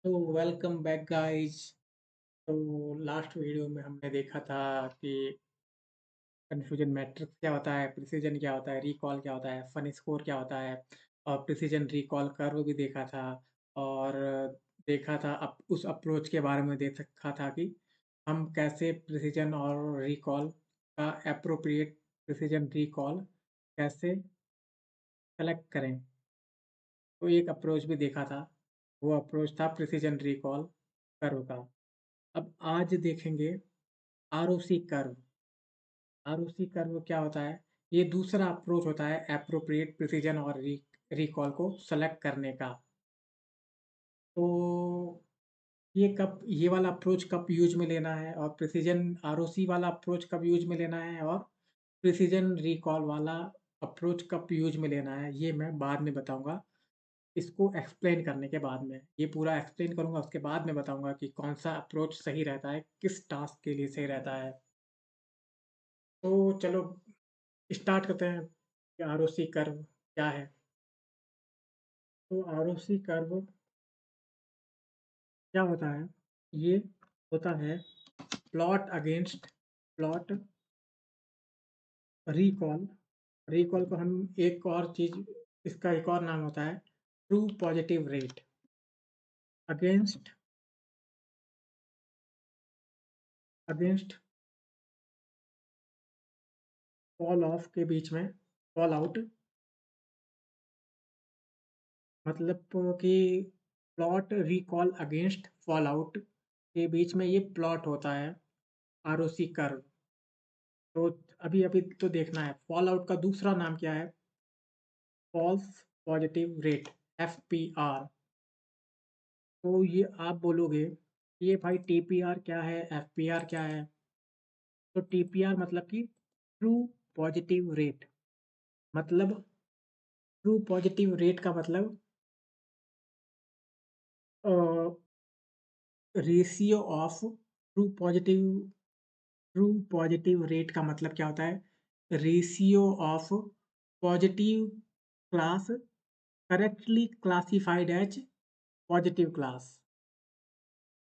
तो welcome back guys. तो last video में हमने देखा था कि कन्फ्यूजन मैट्रिक्स क्या होता है, प्रिसिजन क्या होता है, रिकॉल क्या होता है, फन स्कोर क्या होता है और प्रिसिजन रिकॉल कर्व भी देखा था। और देखा था उस अप्रोच के बारे में देख रखा था कि हम कैसे प्रिसिजन और रिकॉल का एप्रोप्रिएट प्रिसिजन रिकॉल कैसे सेलेक्ट करें। तो एक अप्रोच भी देखा था, वो अप्रोच था प्रिसिजन रिकॉल कर्व का। अब आज देखेंगे आरओसी कर्व। आरओसी कर्व क्या होता है? ये दूसरा अप्रोच होता है एप्रोप्रिएट प्रिसिजन और रिकॉल को सेलेक्ट करने का। तो ये वाला अप्रोच कब यूज में लेना है और प्रिसिजन आरओसी वाला अप्रोच कब यूज में लेना है और प्रिसिजन रिकॉल वाला अप्रोच कब यूज में लेना है, ये मैं बाद में बताऊंगा। इसको एक्सप्लेन करने के बाद में, ये पूरा एक्सप्लेन करूंगा, उसके बाद में बताऊंगा कि कौन सा अप्रोच सही रहता है, किस टास्क के लिए सही रहता है। तो चलो स्टार्ट करते हैं कि आरओसी कर्व क्या है। तो आरओसी कर्व क्या होता है? ये होता है प्लॉट रिकॉल। रिकॉल को हम एक और चीज, इसका एक और नाम होता है true positive rate against against fall of के बीच में फॉल आउट। मतलब कि plot recall against fall out के बीच में ये प्लॉट होता है आरओसी कर्व। तो अभी अभी तो देखना है फॉल आउट का दूसरा नाम क्या है। False positive rate, FPR. तो ये आप बोलोगे ये भाई टीपीआर क्या है, एफपीआर क्या है? तो टीपीआर मतलब कि ट्रू पॉजिटिव रेट। मतलब ट्रू पॉजिटिव रेट का मतलब ratio of true positive rate का मतलब क्या होता है? Ratio of positive class correctly classified as positive class.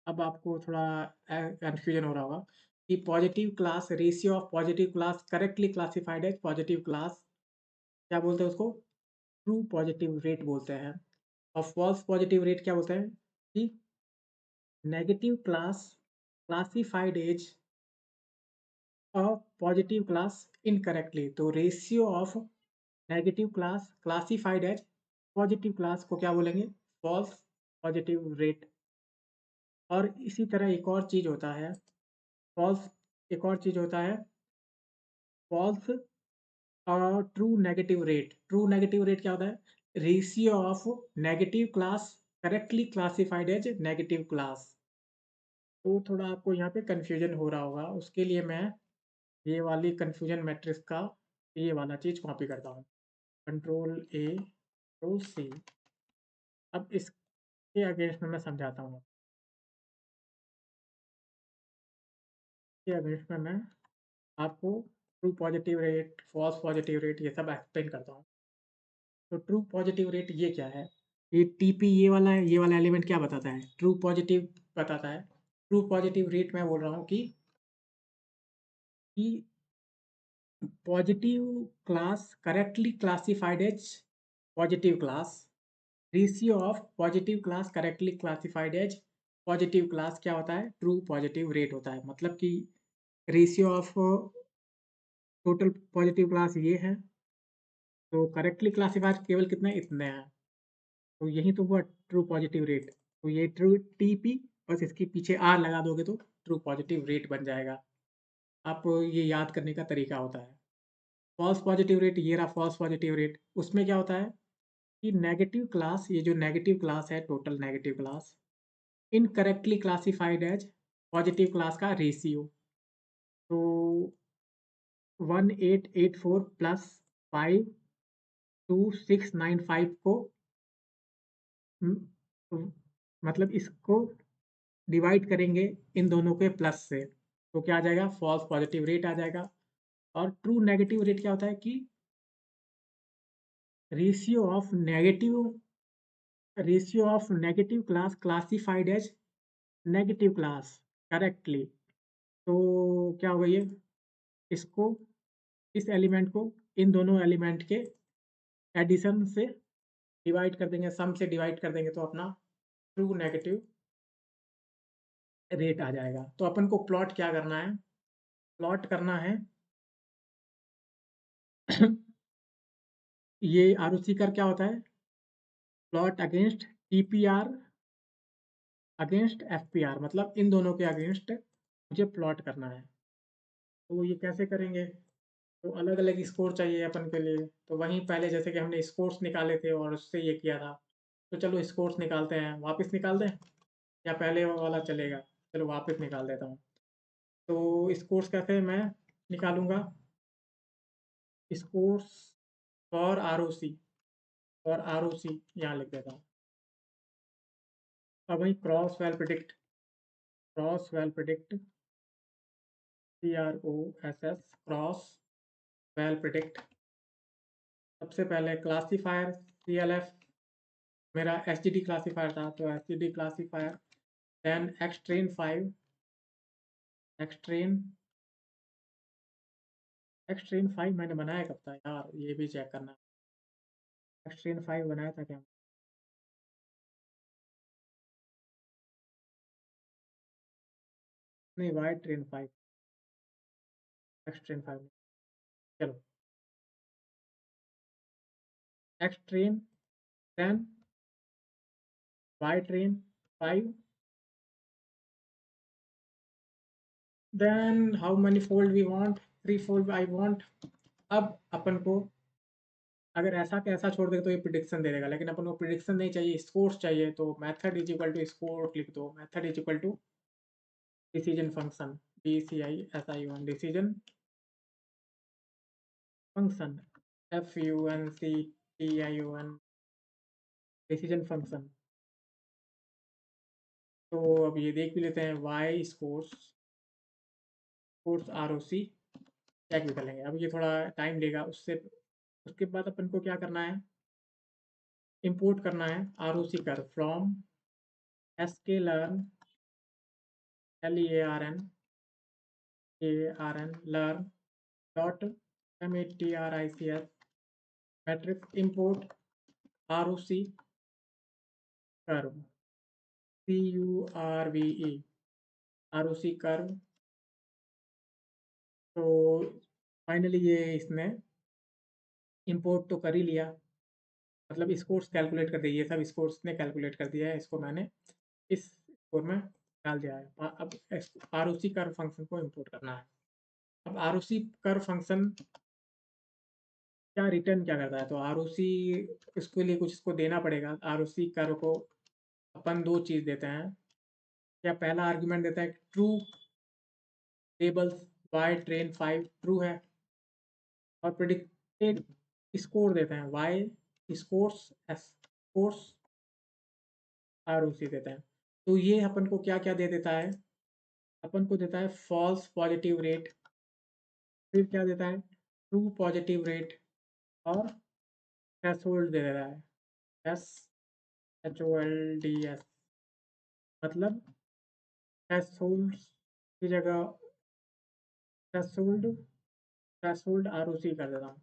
अब आपको थोड़ा कन्फ्यूजन हो रहा होगा कि positive class, ratio of positive class correctly classified as positive class, क्या बोलते हैं उसको? ट्रू पॉजिटिव रेट बोलते हैं। और फॉल्स पॉजिटिव रेट क्या बोलते हैं? कि negative class classified as a positive class incorrectly. तो ratio of negative class classified as positive class को क्या बोलेंगे? False positive rate. और इसी तरह एक और चीज़ होता है false true negative rate. True negative rate क्या होता है? Ratio of negative class correctly classified as negative class. तो थोड़ा आपको यहाँ पे कन्फ्यूजन हो रहा होगा, उसके लिए मैं ये वाली कन्फ्यूजन मैट्रिक्स का ये वाला चीज़ कॉपी करता हूँ। Control A, control C. अब इसके अगेंस्ट में मैं समझाता हूँ। इसके अगेंस्ट में मैं आपको true positive rate, false positive rate ये सब एक्सप्लेन करता हूँ। तो ट्रू पॉजिटिव रेट ये क्या है? ये टीपी ये वाला है, ये वाला एलिमेंट क्या बताता है? ट्रू पॉजिटिव बताता है। ट्रू पॉजिटिव रेट मैं बोल रहा हूँ कि positive class correctly classified as positive class. Ratio of positive class correctly classified as positive class क्या होता है? ट्रू पॉजिटिव रेट होता है। मतलब कि ratio of total positive class ये है, तो करेक्टली क्लासिफाइड केवल कितने इतने हैं। तो यही तो हुआ ट्रू पॉजिटिव रेट। तो ये ट्रू टीपी, बस इसके पीछे आर लगा दोगे तो ट्रू पॉजिटिव रेट बन जाएगा। आप ये याद करने का तरीका होता है। फॉल्स पॉजिटिव रेट, ये रहा फॉल्स पॉजिटिव रेट। उसमें क्या होता है कि नेगेटिव क्लास, ये जो नेगेटिव क्लास है, total negative class incorrectly classified as positive class का रेशियो। तो 1884 प्लस 52695 को हम्म, मतलब इसको डिवाइड करेंगे इन दोनों के प्लस से, तो क्या आ जाएगा? फॉल्स पॉजिटिव रेट आ जाएगा। और ट्रू नेगेटिव रेट क्या होता है कि ratio of negative ratio of negative class classified as negative class correctly. तो क्या होगा ये, इसको, इस एलिमेंट को इन दोनों एलिमेंट के एडिशन से डिवाइड कर देंगे, सम से डिवाइड कर देंगे, तो अपना ट्रू नेगेटिव रेट आ जाएगा। तो अपन को प्लॉट क्या करना है, प्लॉट करना है ये आरओसी कर क्या होता है, plot against TPR against FPR, मतलब इन दोनों के अगेंस्ट मुझे प्लॉट करना है। तो ये कैसे करेंगे, तो अलग अलग स्कोर चाहिए अपन के लिए। तो वहीं पहले जैसे कि हमने स्कोर्स निकाले थे और उससे ये किया था, तो चलो स्कोर्स निकालते हैं, वापस निकाल दें या पहले वाला चलेगा। चलो वापस निकाल देता हूँ। तो स्कोर्स कैसे मैं निकालूंगा, स्कोर्स फॉर आरओसी, और आरओसी यहाँ लिख देता हूँ। अब वही cross val predict CROSS cross val predict. सबसे पहले क्लासीफायर CLF, मेरा SGD क्लासीफायर था, तो SGD classifier, then X train X train 5 मैंने बनाया कब था यार, ये भी चेक करना। एक्सट्रेन 5 बनाया था क्या, नहीं, वाई ट्रेन 5, एक्सट्रेन 5। चलो X train, then Y train 5, then how many fold we want, 3 fold I want। अब अपन को अगर ऐसा कैसा छोड़ देगा तो ये प्रिडिक्शन दे देगा, लेकिन अपन को प्रिडिक्शन नहीं चाहिए, स्कोर्स चाहिए। तो method is equal to score लिख दो, method is equal to decision function, DCISION decision function, FUNCTION decision function. तो अब ये देख भी लेते हैं, वाई स्कोर्स ROC चेक भी कर लेंगे। अब ये थोड़ा टाइम लेगा, उससे उसके बाद अपन को क्या करना है, इंपोर्ट करना है ROC कर from sklearn learn dot matrics matrix import ROC curve CURVE ROC curve. तो फाइनली ये इसने इंपोर्ट तो कर ही लिया, मतलब स्कोर्स कैलकुलेट कर दिया, ये सब स्कोर्स ने कैलकुलेट कर दिया है, इसको मैंने इस स्कोर में डाल दिया है। अब ROC कर्व फंक्शन को इंपोर्ट करना है। अब ROC कर्व फंक्शन क्या रिटर्न क्या करता है, तो ROC इसके लिए कुछ इसको देना पड़ेगा। ROC कर्व को अपन दो चीज़ देते हैं, क्या पहला आर्ग्यूमेंट देता है true, tables Y train 5 true है, और प्रिडिक्टेड स्कोर देते हैं वाई स्कोर्स ROC देते हैं। तो ये अपन को क्या क्या दे देता है, अपन को देता है फॉल्स पॉजिटिव रेट, फिर क्या देता है ट्रू पॉजिटिव रेट, और थ्रेशोल्ड दे देता है, SHOLD, मतलब थ्रेशोल्ड की जगह थ्रेशोल्ड थ्रेशोल्ड ROC कर देता हूँ,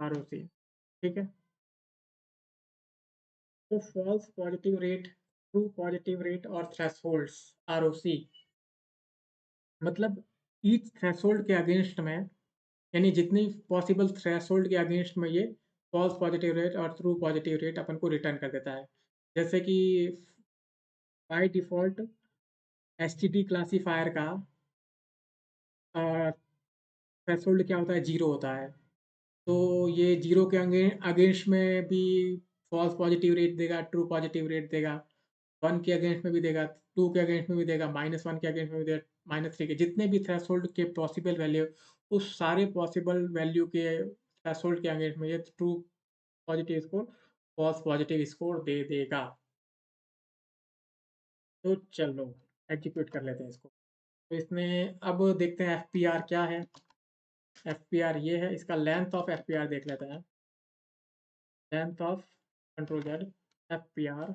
ROC, ठीक है। तो false positive rate, true positive rate और थ्रेशोल्ड्स ROC, मतलब ईच थ्रेशोल्ड के अगेंस्ट में, यानी जितनी पॉसिबल थ्रेशोल्ड के अगेंस्ट में ये फॉल्स पॉजिटिव रेट और ट्रू पॉजिटिव रेट अपन को रिटर्न कर देता है। जैसे कि बाय डिफ़ॉल्ट STD क्लासीफायर का थ्रेशोल्ड क्या होता है, 0 होता है। तो ये 0 के अगेंस्ट में भी फॉल्स पॉजिटिव रेट देगा, ट्रू पॉजिटिव रेट देगा, 1 के अगेंस्ट में भी देगा, 2 के अगेंस्ट में भी देगा, -1 के अगेंस्ट में भी देगा, -3 के, जितने भी थ्रेशोल्ड के पॉसिबल वैल्यू, उस सारे पॉसिबल वैल्यू के थ्रेशोल्ड के अगेंस्ट में ये true positive score, false positive score दे देगा। तो चलो एग्जीक्यूट कर लेते हैं इसको। तो इसमें अब देखते हैं FPR क्या है। FPR ये है, इसका लेंथ ऑफ FPR देख लेते हैं। Length of control Z FPR,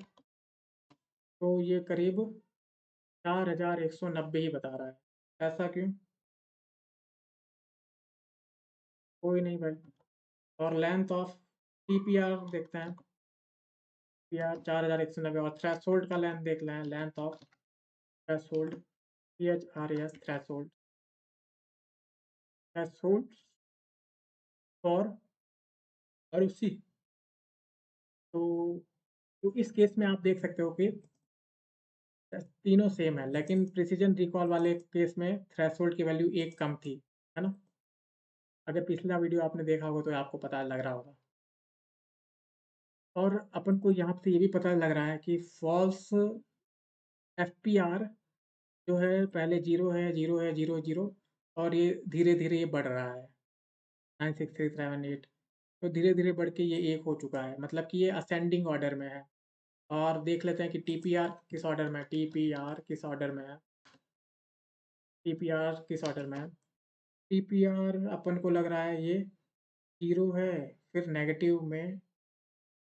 तो ये करीब 4190 ही बता रहा है। ऐसा क्यों? कोई नहीं भाई। और लेंथ ऑफ TPR देखते हैं। TPR 4190 और थ्रेशोल्ड का लेंथ देख लें, length of threshold, THRAS threshold, threshold for ROC। तो इस केस में आप देख सकते हो कि तीनों सेम है, लेकिन प्रिसीजन रिकॉल वाले केस में थ्रेशोल्ड की वैल्यू एक कम थी, है ना? अगर पिछला वीडियो आपने देखा होगा तो आपको पता लग रहा होगा। और अपन को यहाँ से ये भी पता लग रहा है कि फॉल्स FPR जो है पहले 0 है, 0 है, 0, 0 और ये धीरे-धीरे ये बढ़ रहा है 9, 6, 3, 7, 8, तो धीरे-धीरे बढ़ के ये 1 हो चुका है, मतलब कि ये असेंडिंग ऑर्डर में है। और देख लेते हैं कि TPR किस ऑर्डर में है, TPR किस ऑर्डर में है, TPR किस ऑर्डर में है। TPR अपन को लग रहा है ये 0 है, फिर नेगेटिव में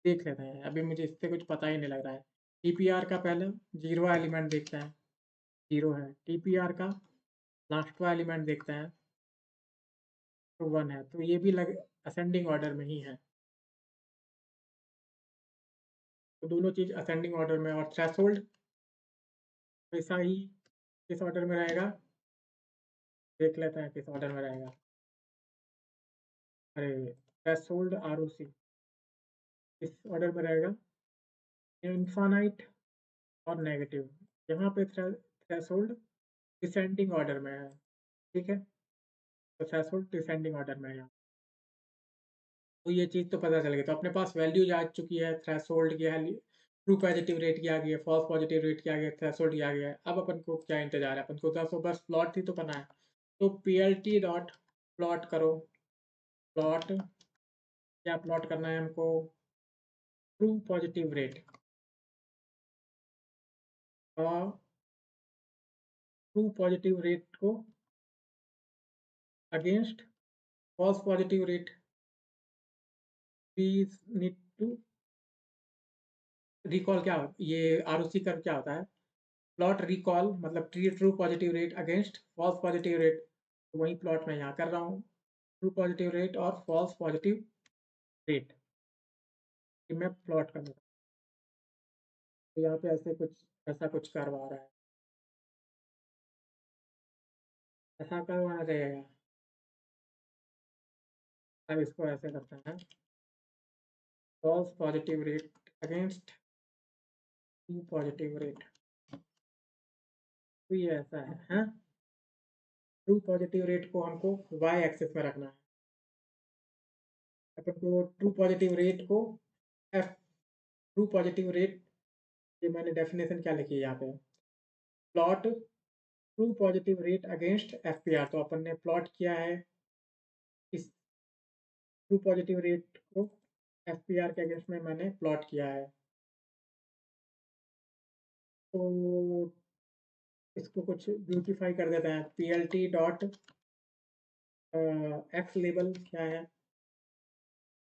देख लेते हैं, अभी मुझे इससे कुछ पता ही नहीं लग रहा है। TPR का पहले 0वां एलिमेंट देखते हैं, 0 है। TPR का लास्टवां एलिमेंट देखते हैं, तो 1 है, तो ये भी लग असेंडिंग ऑर्डर में ही है। तो दोनों चीज़ असेंडिंग ऑर्डर में, और थ्रेशोल्ड वैसा ही किस ऑर्डर में रहेगा, देख लेते हैं किस ऑर्डर में रहेगा। अरे, थ्रेशोल्ड ROC किस ऑर्डर में रहेगा, इन्फानाइट और नेगेटिव। यहाँ पे थ्रेशोल्ड डिसेंडिंग ऑर्डर में है, ठीक है, तो थ्रेशोल्ड डिसेंडिंग ऑर्डर में है यहाँ। तो ये चीज़ तो पता चल गई, तो अपने पास वैल्यूज आ चुकी है, थ्रेशोल्ड की है, ट्रू पॉजिटिव रेट की आ गई है, फॉल्स पॉजिटिव रेट की आ गई है, थ्रेशोल्ड की आ गया है। अब अपन को क्या इंतजार है, अपन को तो बस प्लॉट ही तो करना है। तो PLT डॉट प्लॉट करो, प्लॉट क्या प्लॉट करना है हमको, ट्रू पॉजिटिव रेट और ट्रू पॉजिटिव रेट को against false positive rate. We need to recall, क्या ये ROC कर्व क्या होता है, प्लॉट रिकॉल मतलब true positive rate against false positive rate, तो वही प्लॉट मैं यहाँ कर रहा हूँ, ट्रू पॉजिटिव रेट और फॉल्स पॉजिटिव रेट कि मैं प्लॉट करूँगा। तो यहाँ पे ऐसा कुछ कर्व आ रहा है, ऐसा कर्व आना चाहिए। अब इसको ऐसे करते हैं, false positive rate against true positive rate, तो ये ऐसा है, हाँ। ट्रू पॉजिटिव रेट को हमको y एक्सिस में रखना है, अपन को ट्रू पॉजिटिव रेट को f, ट्रू पॉजिटिव रेट, ये मैंने डेफिनेशन क्या लिखी है यहाँ पे, plot true positive rate against FPR, तो अपन ने प्लॉट किया है इस ट्रू पॉजिटिव रेट को FPR के अगेंस्ट में मैंने प्लॉट किया है। तो इसको कुछ ब्यूटीफाई कर देते हैं, PLT डॉट एक्स लेबल क्या है,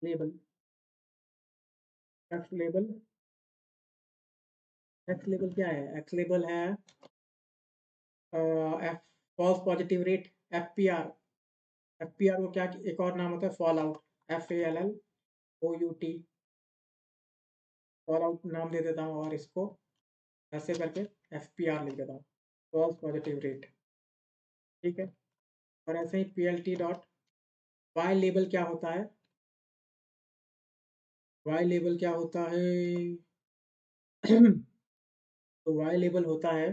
label X label, X label क्या है, एक्स लेबल है F false positive rate FPR। FPR को क्या एक और नाम होता है fall out, FALLOUT, fall out नाम दे देता हूँ, और इसको ऐसे करके FPR लिख देता हूँ, फॉल्स पॉजिटिव रेट, ठीक है। और ऐसे ही PLT डॉट वाई लेबल क्या होता है, वाई लेबल क्या होता है तो वाई लेबल होता है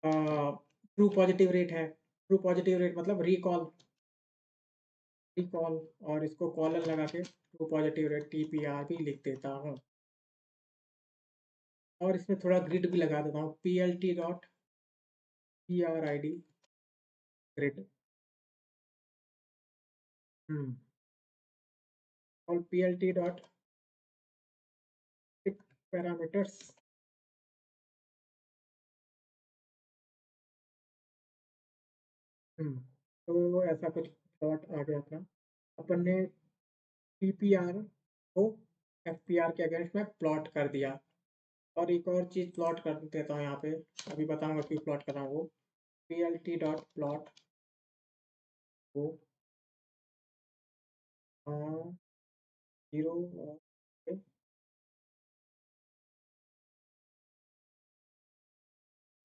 ट्रू पॉजिटिव रेट है, ट्रू पॉजिटिव रेट मतलब रिकॉल, रिकॉल, और इसको कॉलर लगा के ट्रू पॉजिटिव रेट TPR भी लिख देता हूँ, और इसमें थोड़ा ग्रिड भी लगा देता हूँ, PLT डॉट PRID ग्रिड, और PLT डॉट पिक पैरामीटर्स, तो ऐसा कुछ प्लॉट आ गया था। अपन ने TPR को FPR के अगेंस्ट में प्लॉट कर दिया। और एक और चीज़ प्लॉट कर देता हूँ यहाँ पे, अभी बताऊँगा क्यों प्लॉट कर रहा हूँ वो। PLT डॉट प्लॉट वो 0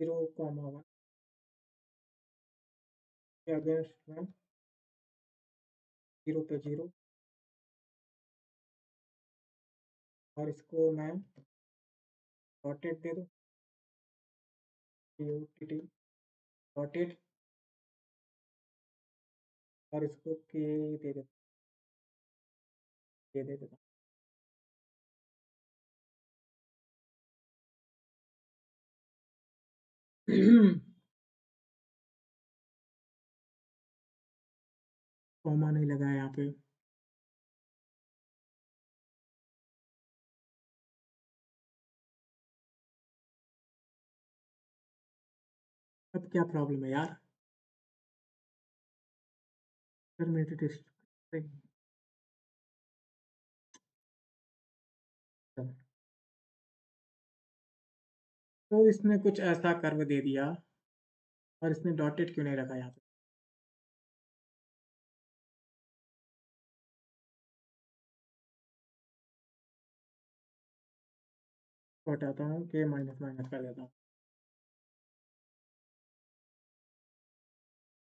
0,1 के अगेंस्ट में 0 पे 0, और इसको मैं डॉटेड दे दूँ, DOTT डॉटेड, और इसको के दे देता हूँ। कॉमा नहीं लगा है यहाँ पे। अब क्या प्रॉब्लम है यार? मेरे टेस्ट तो इसने कुछ ऐसा कर्व दे दिया, और इसने डॉटेड क्यों नहीं रखा यहाँ पे? तो हटाता हूँ, के माइनस माइनस कर देता हूँ।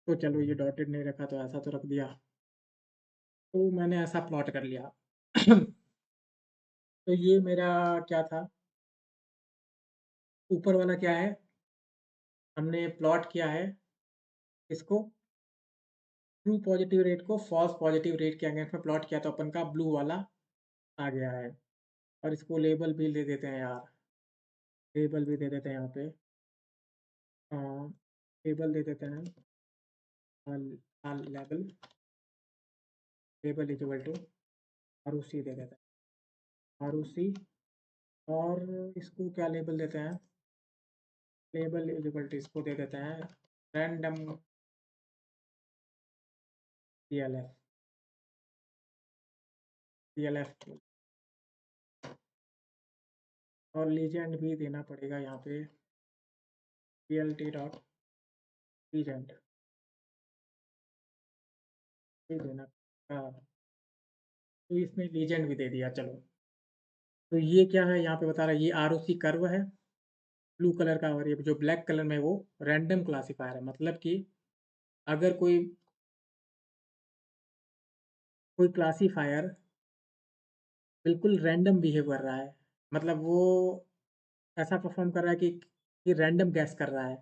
तो चलो, ये डॉटेड नहीं रखा तो ऐसा तो रख दिया। तो मैंने ऐसा प्लॉट कर लिया। तो ये मेरा क्या था? ऊपर वाला क्या है? हमने प्लॉट किया है इसको, ट्रू पॉजिटिव रेट को फॉल्स पॉजिटिव रेट के अगेंस्ट में प्लॉट किया, तो अपन का ब्लू वाला आ गया है। और इसको लेबल भी दे देते हैं यार, लेबल भी दे देते हैं यहाँ पे। लेबल दे देते हैं, label label equal to ROC दे देते हैं, ROC। और इसको क्या लेबल देते हैं? लेबल इक्वल टू इसको दे देते हैं रैंडम DLF, DLF। और लीजेंड भी देना पड़ेगा यहाँ पे, PLT डॉट लीजेंड भी देना। हाँ, तो इसने लीजेंड भी दे दिया। चलो, तो ये क्या है यहाँ पे बता रहा है, ये ROC कर्व है ब्लू कलर का, और ये जो ब्लैक कलर में वो रैंडम क्लासीफायर है। मतलब कि अगर कोई क्लासीफायर बिल्कुल रैंडम बिहेव कर रहा है, मतलब वो ऐसा परफॉर्म कर रहा है कि रैंडम गैस कर रहा है,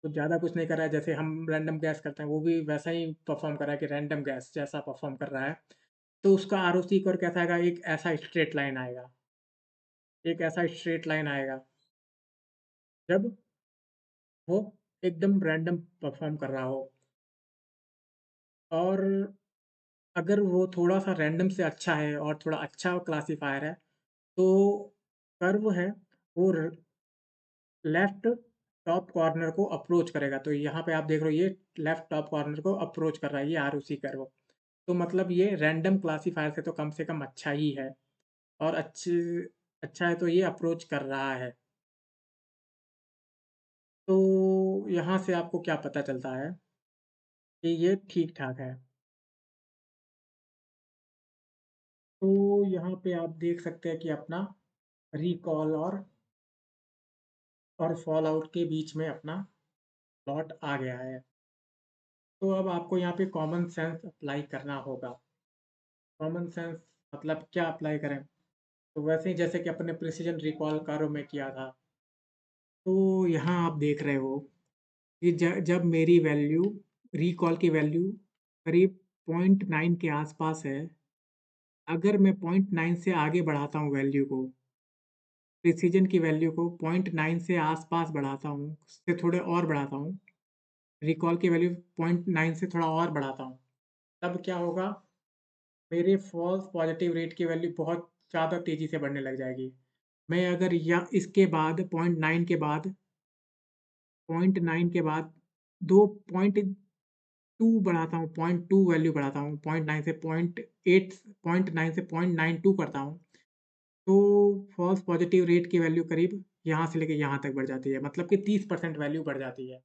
कुछ ज़्यादा कुछ नहीं कर रहा है, जैसे हम रैंडम गैस करते हैं वो भी वैसा ही परफॉर्म कर रहा है कि रैंडम गैस जैसा परफॉर्म कर रहा है। तो उसका ROC कर्व कैसा आएगा? एक ऐसा स्ट्रेट लाइन आएगा, एक ऐसा स्ट्रेट लाइन आएगा जब वो एकदम रैंडम परफॉर्म कर रहा हो। और अगर वो थोड़ा-सा रैंडम से अच्छा है और थोड़ा अच्छा क्लासिफ़ायर है, तो कर्व है वो लेफ्ट टॉप कॉर्नर को अप्रोच करेगा। तो यहाँ पे आप देख रहे हो, ये लेफ्ट टॉप कॉर्नर को अप्रोच कर रहा है, ये ROC कर्व। तो मतलब ये रैंडम क्लासिफ़ायर से कम अच्छा ही है, और अच्छा है, तो ये अप्रोच कर रहा है। तो यहाँ से आपको क्या पता चलता है कि ये ठीक-ठाक है। तो यहाँ पे आप देख सकते हैं कि अपना रिकॉल और फॉल आउट के बीच में अपना प्लॉट आ गया है। तो अब आपको यहाँ पे कॉमन सेंस अप्लाई करना होगा। कॉमन सेंस मतलब क्या अप्लाई करें? तो वैसे ही जैसे कि अपने प्रिसिजन रिकॉल कारों में किया था। तो यहाँ आप देख रहे हो कि जब मेरी वैल्यू, रिकॉल की वैल्यू करीब 0.9 के आसपास है, अगर मैं 0.9 से आगे बढ़ाता हूँ वैल्यू को, प्रिसिजन की वैल्यू को 0.9 से आसपास बढ़ाता हूँ, उससे थोड़े और बढ़ाता हूँ, रिकॉल की वैल्यू 0.9 से थोड़ा और बढ़ाता हूँ, तब क्या होगा? मेरे फॉल्स पॉजिटिव रेट की वैल्यू बहुत ज़्यादा तेज़ी से बढ़ने लग जाएगी। मैं अगर या इसके बाद 0.9 के बाद 0.9 के बाद 2.2 बढ़ाता हूँ, 0.2 वैल्यू बढ़ाता हूँ, 0.9 से 0.8, 0.9 से 0.92 करता हूँ, तो फ़ॉल्स पॉज़िटिव रेट की वैल्यू करीब यहाँ से लेके यहाँ तक बढ़ जाती है, मतलब कि 30% वैल्यू बढ़ जाती है।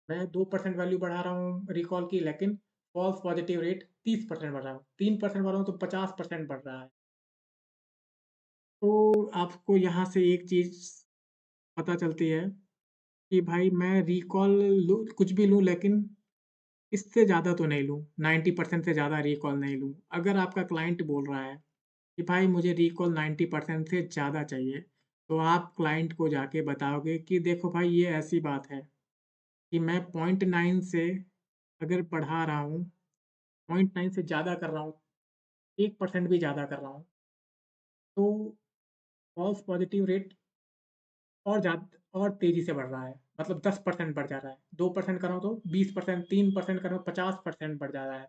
मैं 2% वैल्यू बढ़ा रहा हूँ रिकॉल की, लेकिन फ़ॉल्स पॉज़िटिव रेट 30% बढ़ रहा हूँ। 3% बढ़ा रहा हूँ तो 50% बढ़ रहा है। तो आपको यहाँ से एक चीज़ पता चलती है कि भाई मैं रिकॉल लूँ, कुछ भी लूँ, लेकिन इससे ज़्यादा तो नहीं लूँ, 90% से ज़्यादा रिकॉल नहीं लूँ। अगर आपका क्लाइंट बोल रहा है कि भाई मुझे रिकॉल 90% से ज़्यादा चाहिए, तो आप क्लाइंट को जाके बताओगे कि देखो भाई ये ऐसी बात है कि मैं 0.9 से अगर बढ़ा रहा हूँ, 0.9 से ज़्यादा कर रहा हूँ, 1% भी ज़्यादा कर रहा हूँ, तो फ़ॉल्स पॉज़िटिव रेट और तेज़ी से बढ़ रहा है। मतलब 10% बढ़ जा रहा है। 2% कर रहा हूँ तो 20%, 3% कर रहा हूँ 50% बढ़ जा रहा है।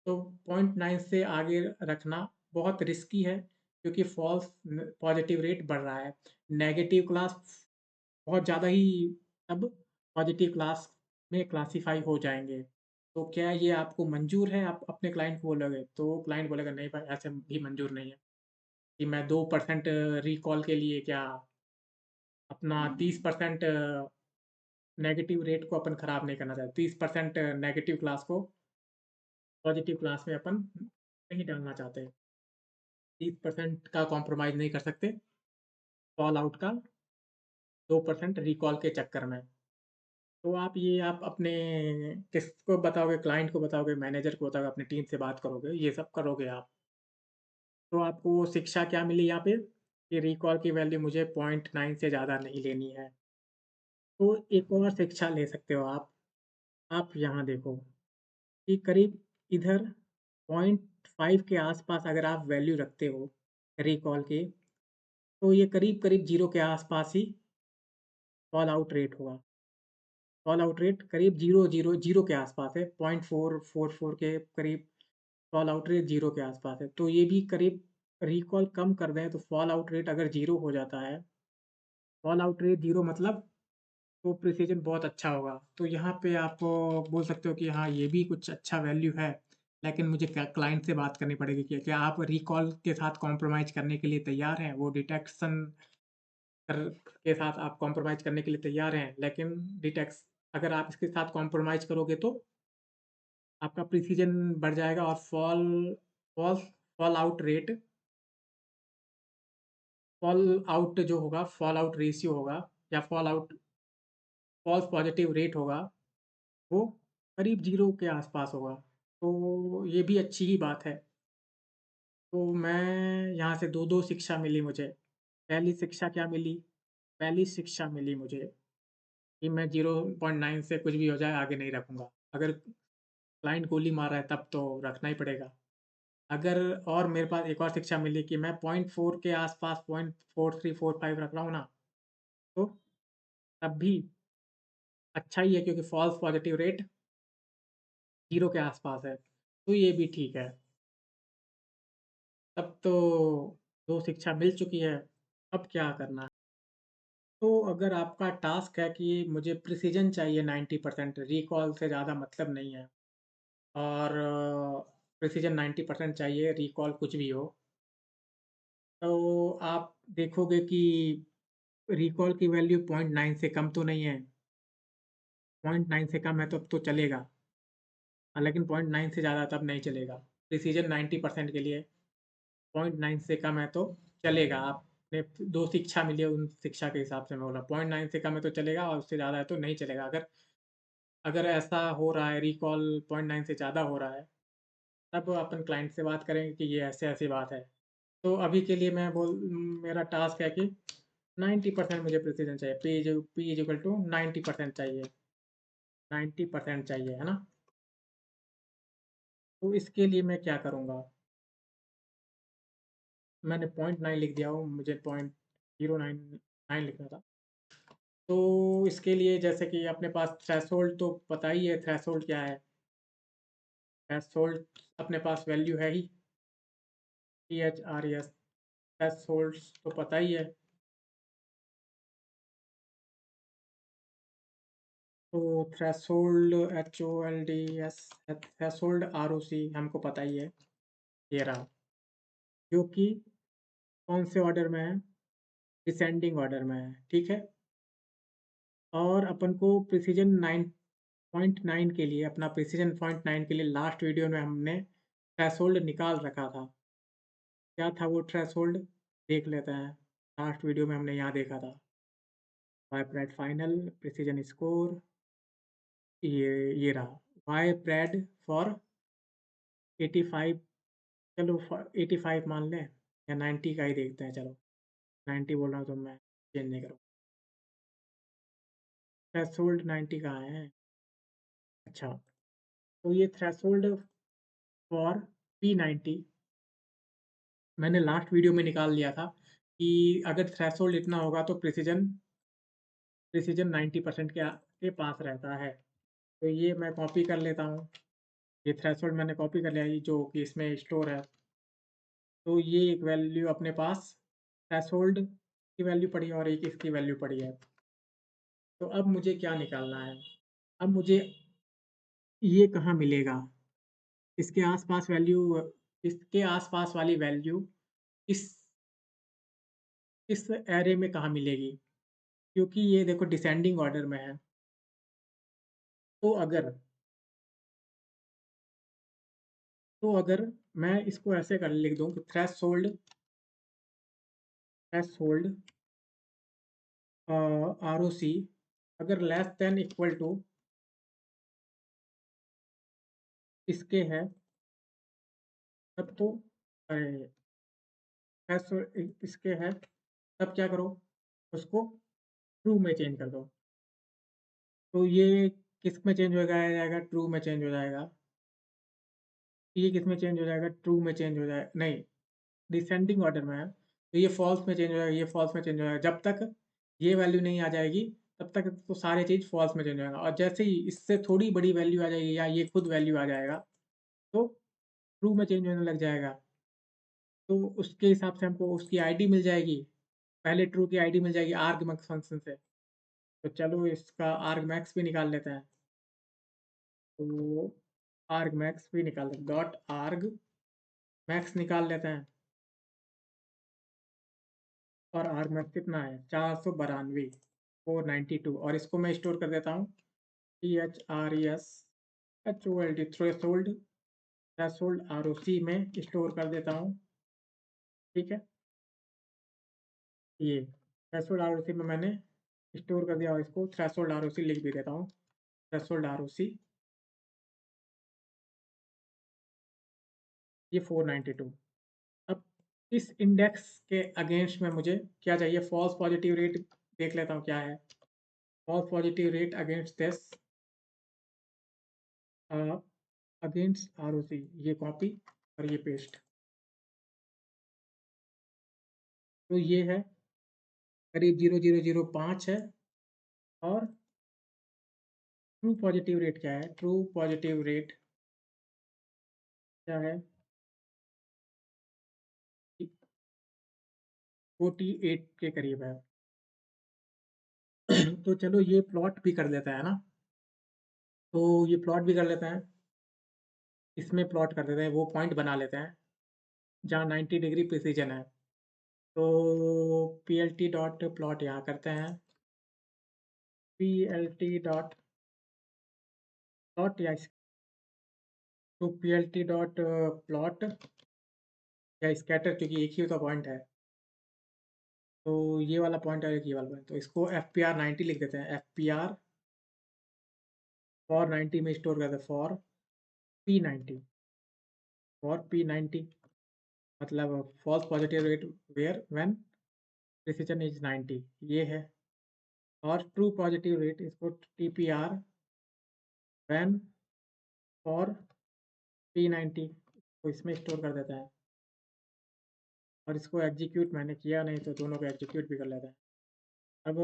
तो 0.9 से आगे रखना बहुत रिस्की है, क्योंकि पॉज़िटिव रेट बढ़ रहा है। नेगेटिव क्लास बहुत ज़्यादा ही अब पॉज़िटिव क्लास में क्लासिफ़ाई हो जाएँगे। तो क्या ये आपको मंज़ूर है? आप अपने क्लाइंट को बोलोगे, तो क्लाइंट बोलेगा नहीं भाई ऐसे भी मंज़ूर नहीं है कि मैं 2% रिकॉल के लिए क्या अपना 30% नेगेटिव रेट को अपन खराब नहीं करना चाहते। 30% नेगेटिव क्लास को पॉज़िटिव क्लास में अपन नहीं डालना चाहते। 30% का कॉम्प्रोमाइज़ नहीं कर सकते फॉल आउट का 2% रिकॉल के चक्कर में। तो आप अपने किसको बताओगे? क्लाइंट को बताओगे, मैनेजर को बताओगे, अपनी टीम से बात करोगे, ये सब करोगे आप। तो आपको शिक्षा क्या मिली यहाँ पे? कि रिकॉल की वैल्यू मुझे 0.9 से ज़्यादा नहीं लेनी है। तो एक और शिक्षा ले सकते हो आप। आप यहाँ देखो कि करीब इधर 0.5 के आस-पास अगर आप वैल्यू रखते हो रिकॉल की, तो ये करीब-करीब 0 के आस-पास ही फॉल आउट रेट होगा। फॉल आउट रेट करीब 0 के आस-पास है, 0.444 के करीब फॉल आउट रेट 0 के आस-पास है। तो ये भी करीब रिकॉल कम कर दें, तो फॉल आउट रेट अगर 0 हो जाता है, फॉल आउट रेट 0 मतलब तो प्रिसिज़न बहुत अच्छा होगा। तो यहाँ पे आप बोल सकते हो कि हाँ, ये भी कुछ अच्छा वैल्यू है, लेकिन मुझे क्या क्लाइंट से बात करनी पड़ेगी कि क्या आप रिकॉल के साथ कॉम्प्रोमाइज़ करने के लिए तैयार हैं? वो डिटेक्शन कर के साथ आप कॉम्प्रोमाइज़ करने के लिए तैयार हैं, लेकिन डिटेक्स अगर आप इसके साथ कॉम्प्रोमाइज़ करोगे तो आपका प्रिसिज़न बढ़ जाएगा और false fall out rate fall out जो होगा, फॉल आउट रेशियो होगा या फॉल्स पॉज़िटिव रेट होगा, वो करीब 0 के आस-पास होगा। तो ये भी अच्छी ही बात है। तो मैं यहाँ से 2-2 शिक्षा मिली मुझे। पहली शिक्षा क्या मिली? पहली शिक्षा मिली मुझे कि मैं 0.9 से कुछ भी हो जाए आगे नहीं रखूँगा। अगर क्लाइंट गोली मार रहा है तब तो रखना ही पड़ेगा। अगर और मेरे पास एक और शिक्षा मिली कि मैं 0.4 के आस-पास 0.4345 रख रहा हूँ ना, तो तब भी अच्छा ही है, क्योंकि फ़ॉल्स पॉज़िटिव रेट 0 के आस-पास है। तो ये भी ठीक है। तब तो 2 शिक्षा मिल चुकी है, अब क्या करना है? तो अगर आपका टास्क है कि मुझे प्रिसिज़न चाहिए 90%, रिकॉल से ज़्यादा मतलब नहीं है और प्रिसिज़न 90% चाहिए, रिकॉल कुछ भी हो, तो आप देखोगे कि रिकॉल की वैल्यू 0.9 से कम तो नहीं है, 0.9 से कम है तब तो चलेगा, लेकिन 0.9 से ज़्यादा तब नहीं चलेगा। प्रिसिज़न 90% के लिए 0.9 से कम है तो चलेगा। आपने 2 शिक्षा मिली है, उन शिक्षा के हिसाब से मैं बोल रहा हूँ। 0.9 से कम है तो चलेगा और उससे ज़्यादा है तो नहीं चलेगा। अगर अगर ऐसा हो रहा है, रिकॉल 0.9 से ज़्यादा हो रहा है, तब अपन क्लाइंट से बात करेंगे कि ये ऐसे-ऐसी बात है। तो अभी के लिए मेरा टास्क है कि 90% मुझे प्रिसिज़न चाहिए। P इज़ इक्वल टू 90% चाहिए, 90% चाहिए, है ना? तो इसके लिए मैं क्या करूँगा? मैंने 0.9 लिख दिया हूँ, मुझे 0.099 लिखना था। तो इसके लिए जैसे कि अपने पास थ्रेशोल्ड तो पता ही है, थ्रेशोल्ड क्या है? थ्रेशोल्ड अपने पास वैल्यू है ही, THRES थ्रेशोल्ड्स तो पता ही है। तो थ्रेशोल्ड HOLDS थ्रेशोल्ड ROC हमको पता ही है, ये रहा, जो कि कौन से ऑर्डर में है? डिसेंडिंग ऑर्डर में है, ठीक है? और अपन को प्रिसिजन 9.9 के लिए, अपना प्रिसिजन 0.9 के लिए लास्ट वीडियो में हमने थ्रेशोल्ड निकाल रखा था। क्या था वो थ्रेशोल्ड? देख लेते हैं। लास्ट वीडियो में हमने यहाँ देखा था। Y pred final precision score, ये रहा। वाई प्रेड फॉर 85, चलो 85 मान लें, या 90 का ही देखते हैं, चलो 90 बोल रहा हूँ तो मैं चेंज नहीं करूँ। थ्रेशोल्ड 90 कहाँ है? अच्छा, तो ये थ्रेशोल्ड फॉर P90 मैंने लास्ट वीडियो में निकाल लिया था कि अगर थ्रेशोल्ड इतना होगा तो प्रिसिजन प्रिसिजन 90% के पास रहता है। तो ये मैं कॉपी कर लेता हूँ। ये थ्रेशोल्ड मैंने कॉपी कर लिया, ये जो कि इसमें स्टोर है। तो ये एक वैल्यू अपने पास थ्रेशोल्ड की वैल्यू पड़ी है और एक इसकी वैल्यू पड़ी है। तो अब मुझे क्या निकालना है? अब मुझे ये कहाँ मिलेगा? इसके आसपास वैल्यू, इसके आसपास वाली वैल्यू इस इस एरे में कहाँ मिलेगी? क्योंकि ये देखो डिसेंडिंग ऑर्डर में है। तो अगर मैं इसको ऐसे कर लिख दूं कि थ्रेशोल्ड ROC अगर लेस देन इक्वल टू इसके है, तब तो अरे थ्रेशोल्ड इसके है, तब क्या करो, उसको ट्रू में चेंज कर दो। तो ये किस में चेंज हो जाएगा? ट्रू में चेंज हो जाएगा। ये किस में चेंज हो जाएगा? ट्रू में चेंज हो जाएगा, नहीं, डिसेंडिंग ऑर्डर में है तो ये फॉल्स में चेंज हो जाएगा, ये फॉल्स में चेंज हो जाएगा। जब तक ये वैल्यू नहीं आ जाएगी तब तक तो सारे चीज़ फॉल्स में चेंज हो जाएगा, और जैसे ही इससे थोड़ी बड़ी वैल्यू आ जाएगी या ये खुद वैल्यू आ जाएगा तो ट्रू में चेंज होने लग जाएगा। तो उसके हिसाब से हमको उसकी आईडी मिल जाएगी। पहले ट्रू की आईडी मिल जाएगी आर्ग मैक्स फंक्शन से। तो चलो इसका आर्ग मैक्स भी निकाल लेते हैं। तो आर्ग मैक्स भी निकाल लेते, डॉट आर्ग मैक्स निकाल लेते हैं। और आर्ग मैक्स कितना है? 492, 492। और इसको मैं स्टोर कर देता हूँ THRESHOLD, थ्रेशोल्ड, थ्रेशोल्ड ROC में स्टोर कर देता हूँ। ठीक है, ये थ्रेशोल्ड ROC में मैंने स्टोर कर दिया, और इसको थ्रेशोल्ड ROC लिख भी देता हूँ। थ्रेशोल्ड ROC ये 492। अब इस इंडेक्स के अगेंस्ट में मुझे क्या चाहिए? फॉल्स पॉजिटिव रेट देख लेता हूँ क्या है। False positive rate against this, against ROC, ये कॉपी और ये पेस्ट। तो ये है करीब 0.005 है। और ट्रू पॉजिटिव रेट क्या है? ट्रू पॉजिटिव रेट क्या है? 48 के करीब है। तो चलो ये प्लॉट भी कर लेता है ना, तो ये प्लॉट भी कर लेते हैं, इसमें प्लॉट कर देते हैं, वो पॉइंट बना लेते हैं जहाँ 90 डिग्री प्रिसीजन है। तो PLT डॉट प्लॉट यहाँ करते हैं, PLT डॉट प्लॉट, या तो PLT डॉट प्लॉट या स्कैटर, क्योंकि एक ही तो पॉइंट है। तो ये वाला पॉइंट है, ये वाला पॉइंट, तो इसको FPR 90 लिख देते हैं। FPR फॉर 90 में स्टोर करते हैं, P90, फॉर P90 मतलब false positive rate where when precision is 90, ये है। और ट्रू पॉजिटिव रेट इसको TPR व्हेन फॉर P90 को इसमें स्टोर कर देता है। और इसको एग्जीक्यूट मैंने किया नहीं, तो दोनों को एग्जीक्यूट भी कर लेते हैं। अब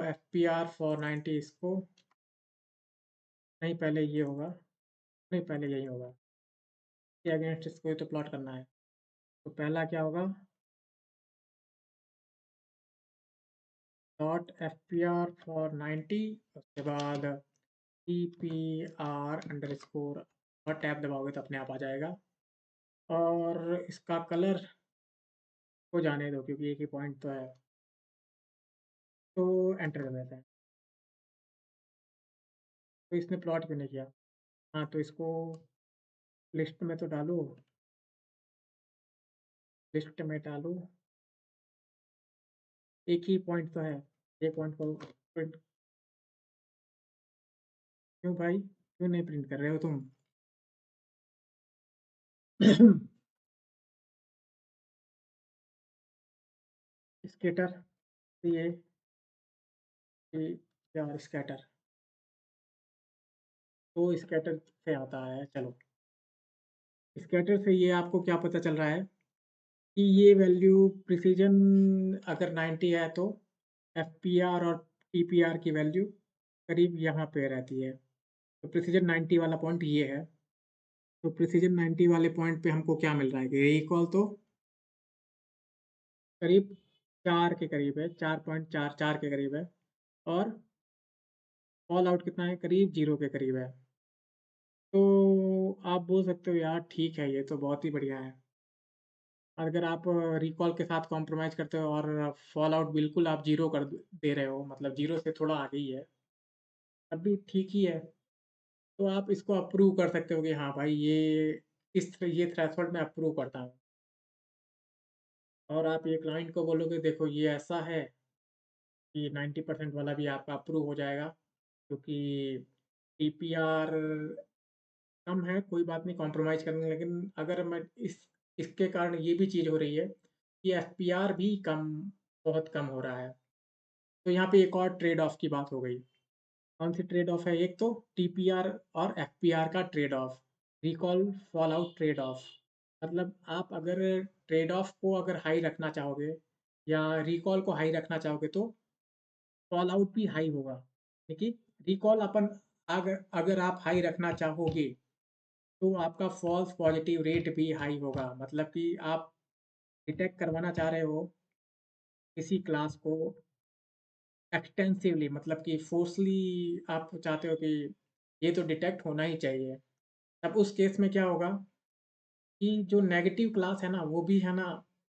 FPR फॉर 90 इसको, नहीं पहले ये होगा, नहीं पहले यही होगा, ये अगेंस्ट इसको ही तो प्लॉट करना है। तो पहला क्या होगा? डॉट FPR फॉर 90, उसके बाद TPR_, और टैब दबाओगे तो अपने आप आ जाएगा। और इसका कलर को जाने दो क्योंकि एक ही पॉइंट तो है। तो एंटर कर देते हैं। तो इसने प्लॉट क्यों नहीं किया? हाँ, तो इसको लिस्ट में तो डालो, लिस्ट में डालो। एक ही पॉइंट तो है, एक पॉइंट को प्रिंट। क्यों भाई, क्यों नहीं प्रिंट कर रहे हो तुम? स्केटर, ये यार स्कैटर, तो स्कैटर से आता है। चलो, स्कैटर से ये आपको क्या पता चल रहा है कि ये वैल्यू प्रिसीजन अगर 90 है तो एफपीआर और टीपीआर की वैल्यू करीब यहाँ पे रहती है। तो प्रिसीजन 90 वाला पॉइंट ये है। तो प्रिसीजन 90 वाले पॉइंट पे हमको क्या मिल रहा है कि रिकॉल तो करीब 4 के करीब है, 4.44 के करीब है। और ऑल आउट कितना है, करीब 0 के करीब है। तो आप बोल सकते हो यार ठीक है, ये तो बहुत ही बढ़िया है। अगर आप रिकॉल के साथ कॉम्प्रोमाइज़ करते हो और फॉल आउट बिल्कुल आप 0 कर दे रहे हो, मतलब 0 से थोड़ा आगे ही है, तब भी ठीक ही है। तो आप इसको अप्रूव कर सकते हो कि हाँ भाई, ये थ्रेशोल्ड मैं अप्रूव करता हूँ। और आप ये क्लाइंट को बोलोगे देखो ये ऐसा है कि 90% वाला भी आपका अप्रूव हो जाएगा, क्योंकि टीपीआर कम है, कोई बात नहीं कॉम्प्रोमाइज़ करेंगे, लेकिन अगर मैं इसके कारण ये भी चीज़ हो रही है कि एफपीआर भी बहुत कम हो रहा है। तो यहाँ पे एक और ट्रेड ऑफ की बात हो गई। कौन सी ट्रेड ऑफ है? एक तो टीपीआर और एफपीआर का trade off, recall fall out trade off. मतलब आप अगर ट्रेड ऑफ को अगर हाई रखना चाहोगे या रिकॉल को हाई रखना चाहोगे तो फॉल आउट भी हाई होगा। देखिए, रिकॉल अपन अगर अगर आप हाई रखना चाहोगे तो आपका फॉल्स पॉजिटिव रेट भी हाई होगा। मतलब कि आप डिटेक्ट करवाना चाह रहे हो किसी क्लास को एक्सटेंसिवली, मतलब कि फोर्सली आप चाहते हो कि ये तो डिटेक्ट होना ही चाहिए। अब उस केस में क्या होगा कि जो नेगेटिव क्लास है ना, वो भी है ना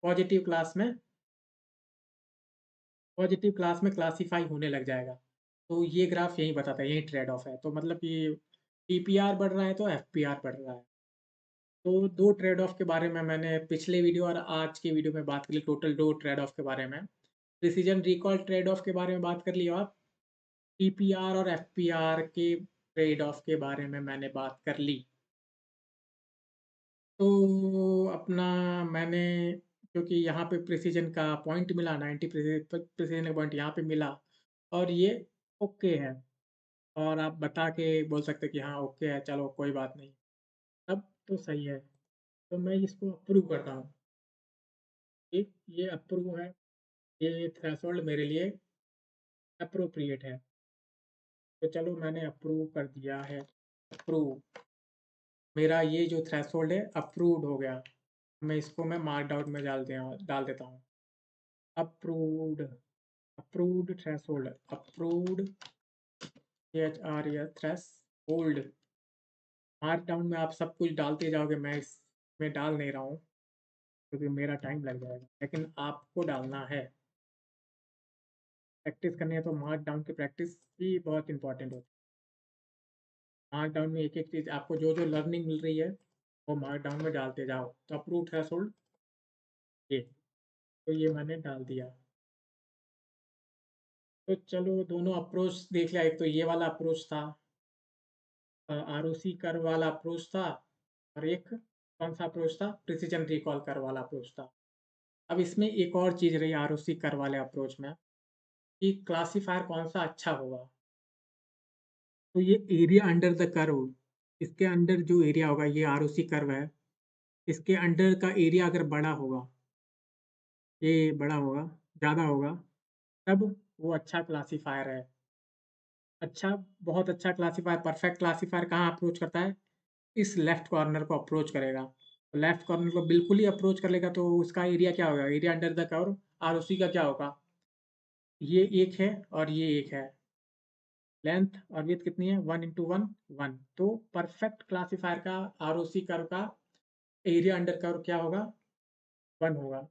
पॉजिटिव क्लास में क्लासीफाई होने लग जाएगा। तो ये ग्राफ यही बताता है, यही ट्रेड ऑफ है। तो मतलब कि टीपीआर बढ़ रहा है तो एफपीआर बढ़ रहा है। तो दो ट्रेड ऑफ के बारे में मैंने पिछले वीडियो और आज की वीडियो में बात कर ली, टोटल दो ट्रेड ऑफ के बारे में। प्रिसीजन रिकॉल ट्रेड ऑफ के बारे में बात कर ली, और टीपीआर और एफपीआर के ट्रेड ऑफ के बारे में मैंने बात कर ली। तो अपना मैंने, क्योंकि यहाँ पे प्रिसीजन का पॉइंट मिला, 90 प्रिसीजन का पॉइंट यहाँ पे मिला, और ये ओके है। और आप बता के बोल सकते कि हाँ ओके है, चलो कोई बात नहीं, तब तो सही है। तो मैं इसको अप्रूव करता हूँ। ठीक, ये अप्रूव है, ये थ्रेशोल्ड मेरे लिए अप्रोप्रिएट है। तो चलो मैंने अप्रूव कर दिया है। अप्रूव, मेरा ये जो थ्रेशोल्ड है अप्रूव्ड हो गया। मैं मार्क डाउन में डाल देता हूँ। Approved, approved threshold, approved H R या थ्रेशोल्ड। मार्क डाउन में आप सब कुछ डालते जाओगे, मैं इसमें डाल नहीं रहा हूँ क्योंकि मेरा टाइम लग जाएगा, लेकिन आपको डालना है। प्रैक्टिस करनी है तो मार्क डाउन की प्रैक्टिस भी बहुत इंपॉर्टेंट होती है। मार्क डाउन में एक एक चीज़ आपको जो जो लर्निंग मिल रही है वो मार्क डाउन में डालते जाओ। तो अप्रूव थ्रेशोल्ड ये, तो ये मैंने डाल दिया। तो चलो दोनों अप्रोच देख लिया। एक तो ये वाला अप्रोच था, आरओसी कर्व वाला अप्रोच था, और एक कौन सा अप्रोच था, प्रिसीजन रिकॉल कर्व वाला अप्रोच था। अब इसमें एक और चीज़ रही आरओसी कर्व वाले अप्रोच में, कि क्लासीफायर कौन सा अच्छा होगा। तो ये एरिया अंडर द कर्व, इसके अंडर जो एरिया होगा, ये आरओसी कर्व है, इसके अंडर का एरिया अगर बड़ा होगा, ये बड़ा होगा, ज़्यादा होगा, तब वो अच्छा क्लासीफायर है। अच्छा, बहुत अच्छा क्लासीफायर, परफेक्ट क्लासीफायर कहाँ अप्रोच करता है? इस लेफ्ट कॉर्नर को अप्रोच करेगा। तो लेफ्ट कॉर्नर को बिल्कुल ही अप्रोच कर लेगा तो उसका एरिया क्या होगा? Area under the curve ROC का क्या होगा? ये एक है और ये एक है। लेंथ और विड्थ कितनी है? 1 इंटू 1 1। तो परफेक्ट क्लासीफायर का आरओसी कर्व का एरिया अंडर कर्व क्या होगा? 1 होगा।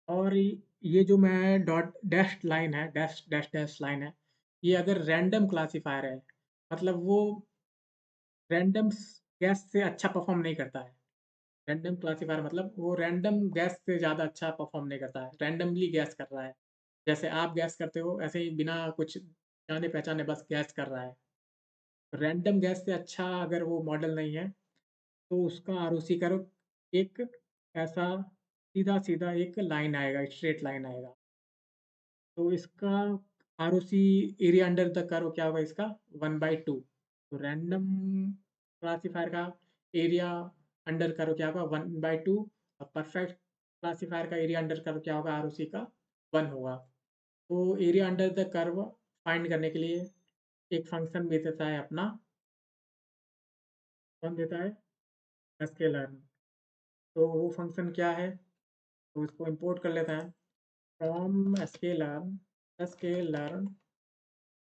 और ये जो मैं डॉट डैश लाइन है, डैश डैश डैश लाइन है, ये अगर रैंडम क्लासिफ़ायर है, मतलब वो रैंडम गैस से अच्छा परफ़ॉर्म नहीं करता है। रैंडम क्लासिफ़ायर मतलब वो रैंडम गैस से ज़्यादा अच्छा परफ़ॉर्म नहीं करता है, रैंडमली गैस कर रहा है। जैसे आप गैस करते हो, ऐसे ही बिना कुछ जाने-पहचाने बस गैस कर रहा है। रैंडम गैस से अच्छा अगर वो मॉडल नहीं है, तो उसका आरओसी करो, एक ऐसा सीधा-सीधा एक लाइन आएगा, स्ट्रेट लाइन आएगा। तो इसका ROC area under the curve क्या होगा इसका 1/2। तो रैंडम क्लासिफायर का एरिया अंडर कर्व क्या होगा 1/2 और परफेक्ट क्लासिफायर का एरिया अंडर कर्व क्या होगा आरओसी का 1 होगा। तो area under the curve find करने के लिए एक फंक्शन भी देता है अपना, कौन देता है स्केलर। तो वो फंक्शन क्या है, तो इसको इंपोर्ट कर लेते हैं from scaler scaler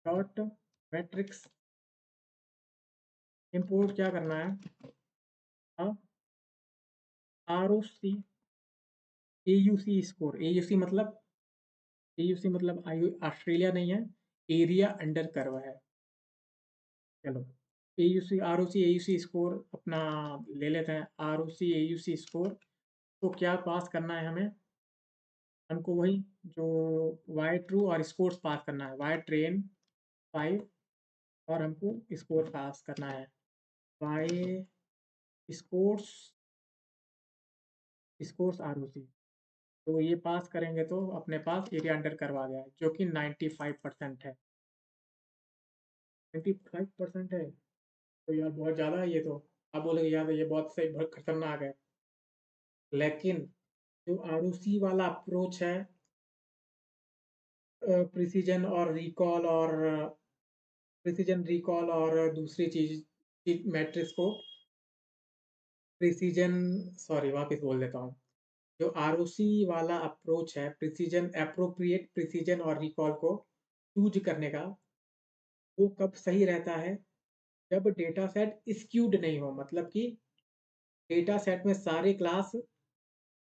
dot matrix. Import क्या करना है, R O C A U C score. A U C मतलब ऑस्ट्रेलिया नहीं है, एरिया अंडर कर्व है। चलो A U C R O C A U C score अपना ले लेते हैं, R O C A U C score. तो क्या पास करना है हमें, हमको वही जो वाई ट्रू और स्कोर्स पास करना है, वाई ट्रेन 5 और हमको स्कोर पास करना है y scores scores R O C. तो ये पास करेंगे तो अपने पास एरिया अंडर करवा गया है जो कि 95% है। 95% है, तो यार बहुत ज़्यादा है ये तो। आप बोलेंगे यार ये बहुत सही, बहुत खतरनाक है। लेकिन जो आरओसी वाला अप्रोच है, प्रिसीजन और रिकॉल और प्रिसीजन रिकॉल और दूसरी चीज मैट्रिक्स को प्रिसीजन, सॉरी वापस बोल देता हूँ। जो आरओसी वाला अप्रोच है प्रिसीजन, एप्रोप्रिएट प्रिसीजन और रिकॉल को चूज करने का, वो कब सही रहता है, जब डेटा सेट स्क्यूड नहीं हो, मतलब कि डेटा सेट में सारे क्लास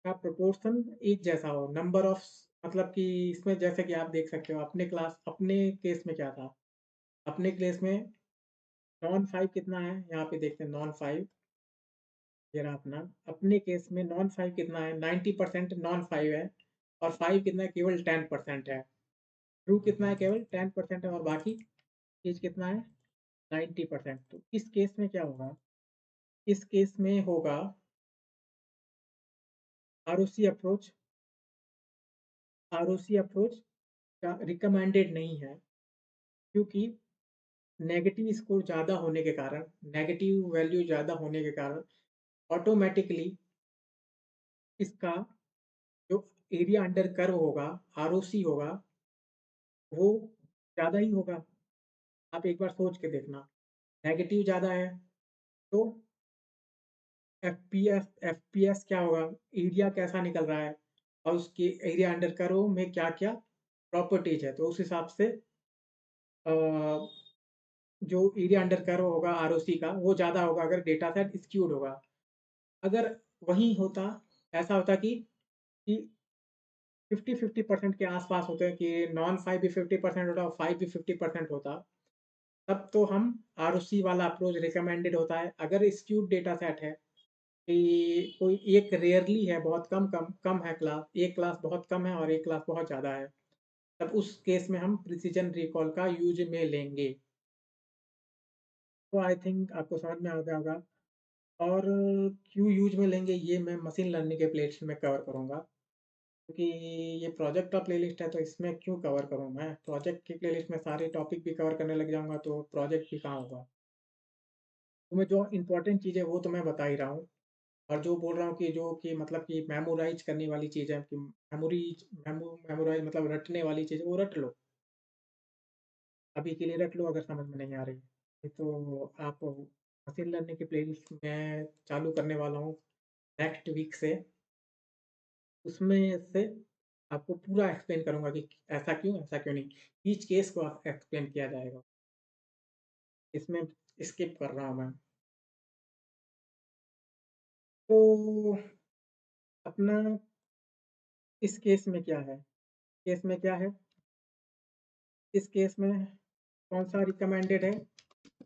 का प्रोपोर्शन एक जैसा हो, नंबर ऑफ, मतलब कि इसमें जैसे कि आप देख सकते हो अपने क्लास, अपने केस में क्या था, अपने केस में नॉन 5 कितना है, यहाँ पे देखते हैं नॉन 5, ये रहा अपना, अपने केस में नॉन 5 कितना है, 90% नॉन 5 है और 5 कितना है, केवल 10% है। ट्रू कितना है, केवल 10% है और बाकी चीज कितना है 90%। तो इस केस में क्या होगा, इस केस में होगा आरओसी अप्रोच, आरओसी अप्रोच का रिकमेंडेड नहीं है, क्योंकि नेगेटिव स्कोर ज़्यादा होने के कारण, नेगेटिव वैल्यू ज़्यादा होने के कारण ऑटोमेटिकली इसका जो एरिया अंडर कर्व होगा, आरओसी होगा, वो ज़्यादा ही होगा। आप एक बार सोच के देखना, नेगेटिव ज़्यादा है तो एफपीएस क्या होगा, एरिया कैसा निकल रहा है और उसके एरिया अंडर कर्व में क्या-क्या प्रॉपर्टीज़ है। तो उस हिसाब से अ, जो एरिया अंडर कर्व होगा आरओसी का वो ज़्यादा होगा अगर डेटा सेट स्क्यूड होगा। अगर वही होता, ऐसा होता कि 50-50% के आस-पास होते हैं, कि नॉन 5 भी 50% होता और 5 भी 50% होता, तब तो हम आरओसी वाला अप्रोच रिकमेंडेड होता है। अगर स्क्यूड डेटा सेट है कि कोई एक रेयरली है, बहुत कम कम कम है क्लास, एक क्लास बहुत कम है और एक क्लास बहुत ज़्यादा है, तब उस केस में हम प्रिसिजन रिकॉल का यूज़ में लेंगे। तो आई थिंक आपको समझ में आ गया होगा। और क्यों यूज़ में लेंगे ये मैं मशीन लर्निंग के प्लेलिस्ट में कवर करूँगा, क्योंकि ये प्रोजेक्ट का प्लेलिस्ट है, तो इसमें क्यों कवर करूँ मैं? प्रोजेक्ट की प्लेलिस्ट में सारे टॉपिक भी कवर करने लग जाऊँगा तो प्रोजेक्ट भी कहाँ होगा? तो मैं जो इम्पोर्टेंट चीज़ है वो तो मैं बता ही रहा हूँ, और जो बोल रहा हूँ कि जो कि मतलब कि मेमोराइज़ करने वाली चीज़ है, कि मेमोराइज़ मतलब रटने वाली चीज़ है, वो रट लो। अभी के लिए रट लो अगर समझ में नहीं आ रही। नहीं तो आप मशीन लर्निंग की प्लेलिस्ट मैं चालू करने वाला हूँ नेक्स्ट वीक से। उसमें से आपको पूरा एक्सप्लेन करूँगा कि ऐसा क्यों नहीं। ईच केस को एक्सप्लेन किया जाएगा। इसमें स्किप कर रहा हूँ मैं। तो अपना इस केस में क्या है? केस में क्या है? इस केस में कौन सा रिकमेंडेड है?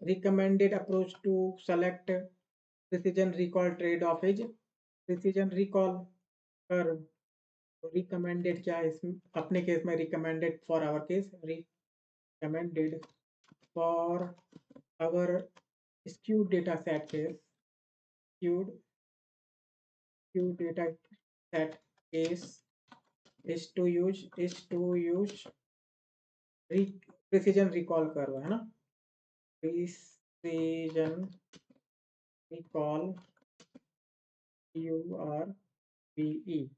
Recommended approach to select precision recall trade-off is precision recall curve. तो recommended क्या है इसमें? अपने केस में recommended for our case, recommended for our skewed data set case, skewed data set case is to use precision recall curve, है ना? Precision recall QRVE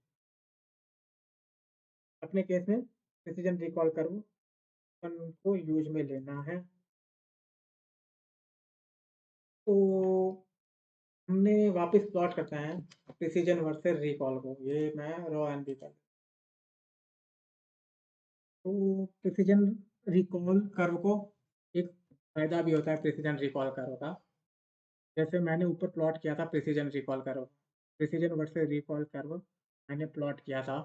अपने case में प्रिसिजन रिकॉल कर्व को यूज में लेना है। तो हमने वापस प्लॉट करते हैं प्रिसिजन वर्सेस रिकॉल को। ये मैं रॉ एनपी कर तो प्रिसिजन रिकॉल कर्व को एक फायदा भी होता है प्रिसिजन रिकॉल कर्व का। जैसे मैंने ऊपर प्लॉट किया था precision recall curve, precision versus recall curve मैंने प्लॉट किया था।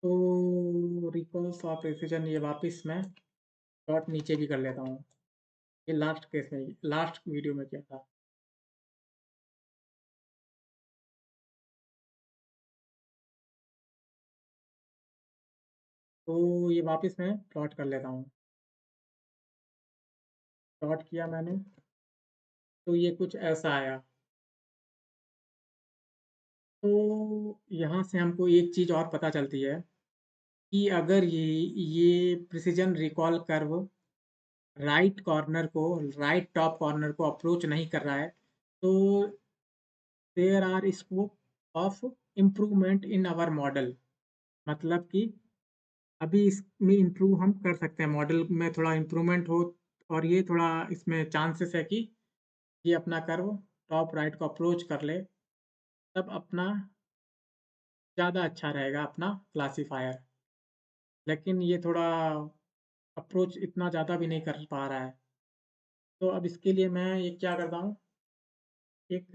तो रिकॉल्स ऑफ प्रिसिजन ये वापस मैं प्लॉट नीचे भी कर लेता हूँ। ये लास्ट केस में, लास्ट वीडियो में किया था। तो ये वापस मैं प्लॉट कर लेता हूँ। प्लॉट किया मैंने, तो ये कुछ ऐसा आया। तो यहाँ से हमको एक चीज़ और पता चलती है कि अगर ये precision recall curve right top corner को अप्रोच नहीं कर रहा है, तो there are scope of improvement in our model. मतलब कि अभी इसमें इम्प्रूव हम कर सकते हैं, मॉडल में थोड़ा इम्प्रूवमेंट हो, और ये थोड़ा इसमें चांसेस है कि ये अपना कर्व टॉप राइट को अप्रोच कर ले, तब अपना ज़्यादा अच्छा रहेगा अपना क्लासिफायर। लेकिन ये थोड़ा अप्रोच इतना ज़्यादा भी नहीं कर पा रहा है। तो अब इसके लिए मैं ये क्या करता हूँ, एक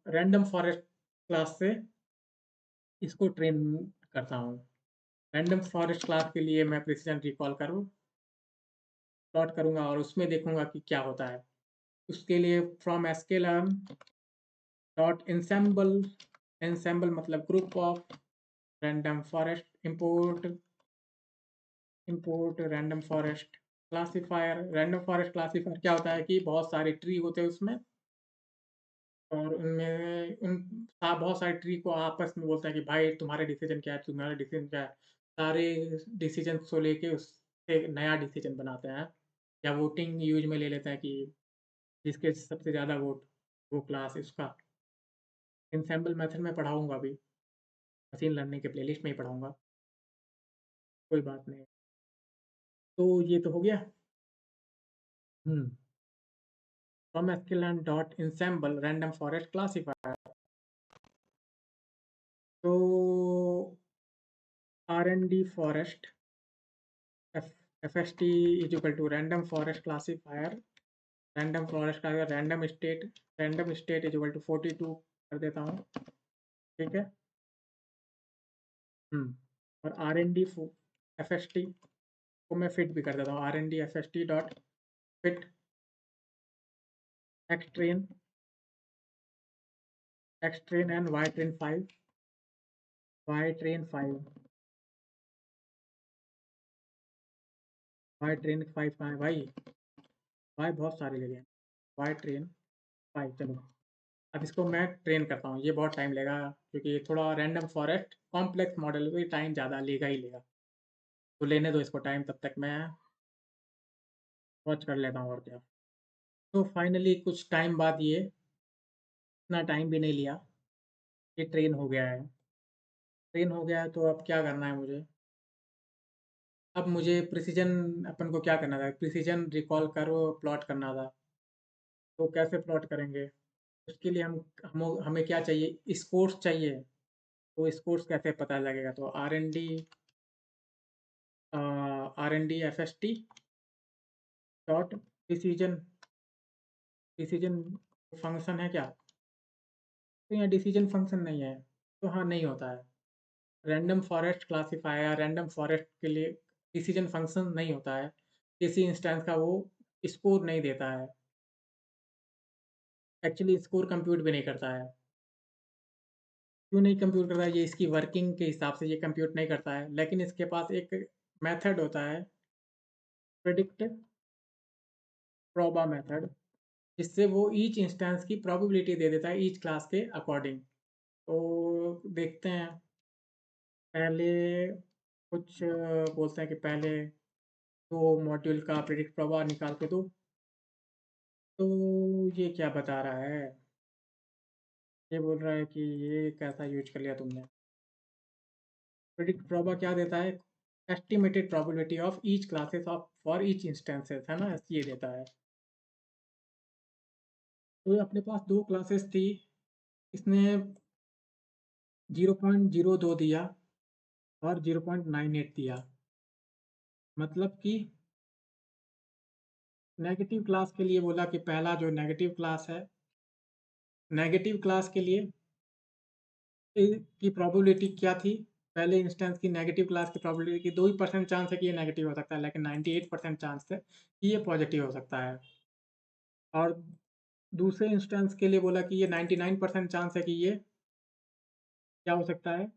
रैंडम फॉरेस्ट क्लास से इसको ट्रेन करता हूँ। रैंडम फॉरेस्ट क्लास के लिए मैं प्रिसिजन रिकॉल कर्व प्लॉट करूँगा और उसमें देखूँगा कि क्या होता है। उसके लिए फ्रॉम sklearn डॉट ensemble मतलब group of random forest import random forest classifier. Random forest classifier क्या होता है कि बहुत सारे ट्री होते हैं उसमें, और उनमें बहुत सारे ट्री को आपस में बोलते हैं कि भाई तुम्हारे डिसीजन क्या है, तुम्हारा डिसीजन क्या है। सारे डिसीजन को लेके उससे एक नया डिसीजन बनाते हैं, या वोटिंग यूज में ले लेते हैं कि जिसके सबसे ज़्यादा वोट वो क्लास इसका। इंसेंबल मेथड में पढ़ाऊँगा अभी, मशीन लर्निंग के प्लेलिस्ट में ही पढ़ाऊँगा, कोई बात नहीं। तो ये तो हो गया। हुँ। From sklearn dot ensemble random forest classifier। तो R&D forest FST is equal to random forest classifier, random state is equal to 42 कर देता हूँ, ठीक है। और R&D FST को मैं फिट भी कर देता हूँ, R&D FST dot fit xtrain and ytrain 5 ytrain 5 कहाँ है भाई? वाई बहुत सारे ले गए। ytrain 5 चलो, अब इसको मैं ट्रेन करता हूँ। ये बहुत टाइम लेगा क्योंकि थोड़ा रैंडम फॉरेस्ट कॉम्प्लेक्स मॉडल है, तो ये टाइम ज़्यादा लेगा ही लेगा। तो लेने दो इसको टाइम, तब तक मैं वॉच कर लेता हूँ और क्या। तो फाइनली कुछ टाइम बाद ये, इतना टाइम भी नहीं लिया, ये ट्रेन हो गया है। ट्रेन हो गया है, तो अब क्या करना है मुझे? अब मुझे प्रिसिजन, अपन को क्या करना था, प्रिसिजन रिकॉल कर्व प्लॉट करना था। तो कैसे प्लॉट करेंगे? उसके लिए हमें क्या चाहिए, स्कोर्स चाहिए। तो स्कोर्स कैसे पता लगेगा? तो R&D FST dot decision, decision function है क्या? तो यहाँ डिसीजन फंक्शन नहीं है, तो हाँ नहीं होता है। Random forest classifier random forest के लिए डिसीजन फंक्शन नहीं होता है। किसी इंस्टेंस का वो स्कोर नहीं देता है। एक्चुअली स्कोर कंप्यूट भी नहीं करता है। क्यों नहीं कंप्यूट करता है? ये इसकी वर्किंग के हिसाब से ये कंप्यूट नहीं करता है, लेकिन इसके पास एक मेथड होता है, प्रेडिक्ट प्रोबा मेथड, जिससे वो ईच इंस्टेंस की प्रोबेबिलिटी दे देता है ईच क्लास के अकॉर्डिंग। तो देखते हैं, पहले कुछ बोलते हैं कि पहले दो मॉड्यूल का प्रेडिक्ट प्रवाह निकाल के दो। तो ये क्या बता रहा है? ये बोल रहा है कि ये कैसा यूज कर लिया तुमने। प्रेडिक्ट प्रवाह क्या देता है? Estimated probability of each classes of for each instances, है ना, ये देता है। तो ये अपने पास दो क्लासेस थी, इसने 0.02 दिया और 0.98 दिया। मतलब कि नेगेटिव क्लास के लिए बोला कि पहला जो नेगेटिव क्लास है, नेगेटिव क्लास के लिए की प्रोबेबिलिटी क्या थी? पहले इंस्टेंस की नेगेटिव क्लास की प्रोबेबिलिटी की 2% चांस है कि ये नेगेटिव हो सकता है, लेकिन 98% चांस है कि ये पॉजिटिव हो सकता है। और दूसरे इंस्टेंस के लिए बोला कि ये 99% चांस है कि ये क्या हो सकता है,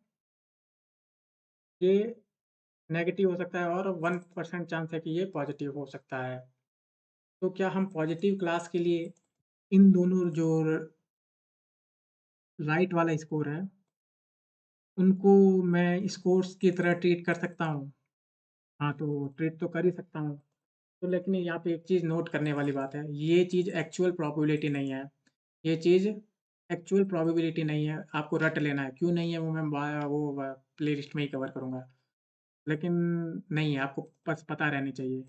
ये नेगेटिव हो सकता है, और 1% चांस है कि ये पॉजिटिव हो सकता है। तो क्या हम पॉजिटिव क्लास के लिए इन दोनों जो राइट वाला स्कोर है, उनको मैं स्कोर्स की तरह ट्रीट कर सकता हूँ? हाँ, तो ट्रीट तो कर ही सकता हूँ। तो लेकिन यहाँ पे एक चीज़ नोट करने वाली बात है, ये चीज़ एक्चुअल प्रोबेबिलिटी नहीं है। ये चीज़ एक्चुअल प्रोबेबिलिटी नहीं है, आपको रट लेना है। क्यों नहीं है वो मैं प्लेलिस्ट में ही कवर करूँगा। लेकिन नहीं है, आपको बस पता रहनी चाहिए।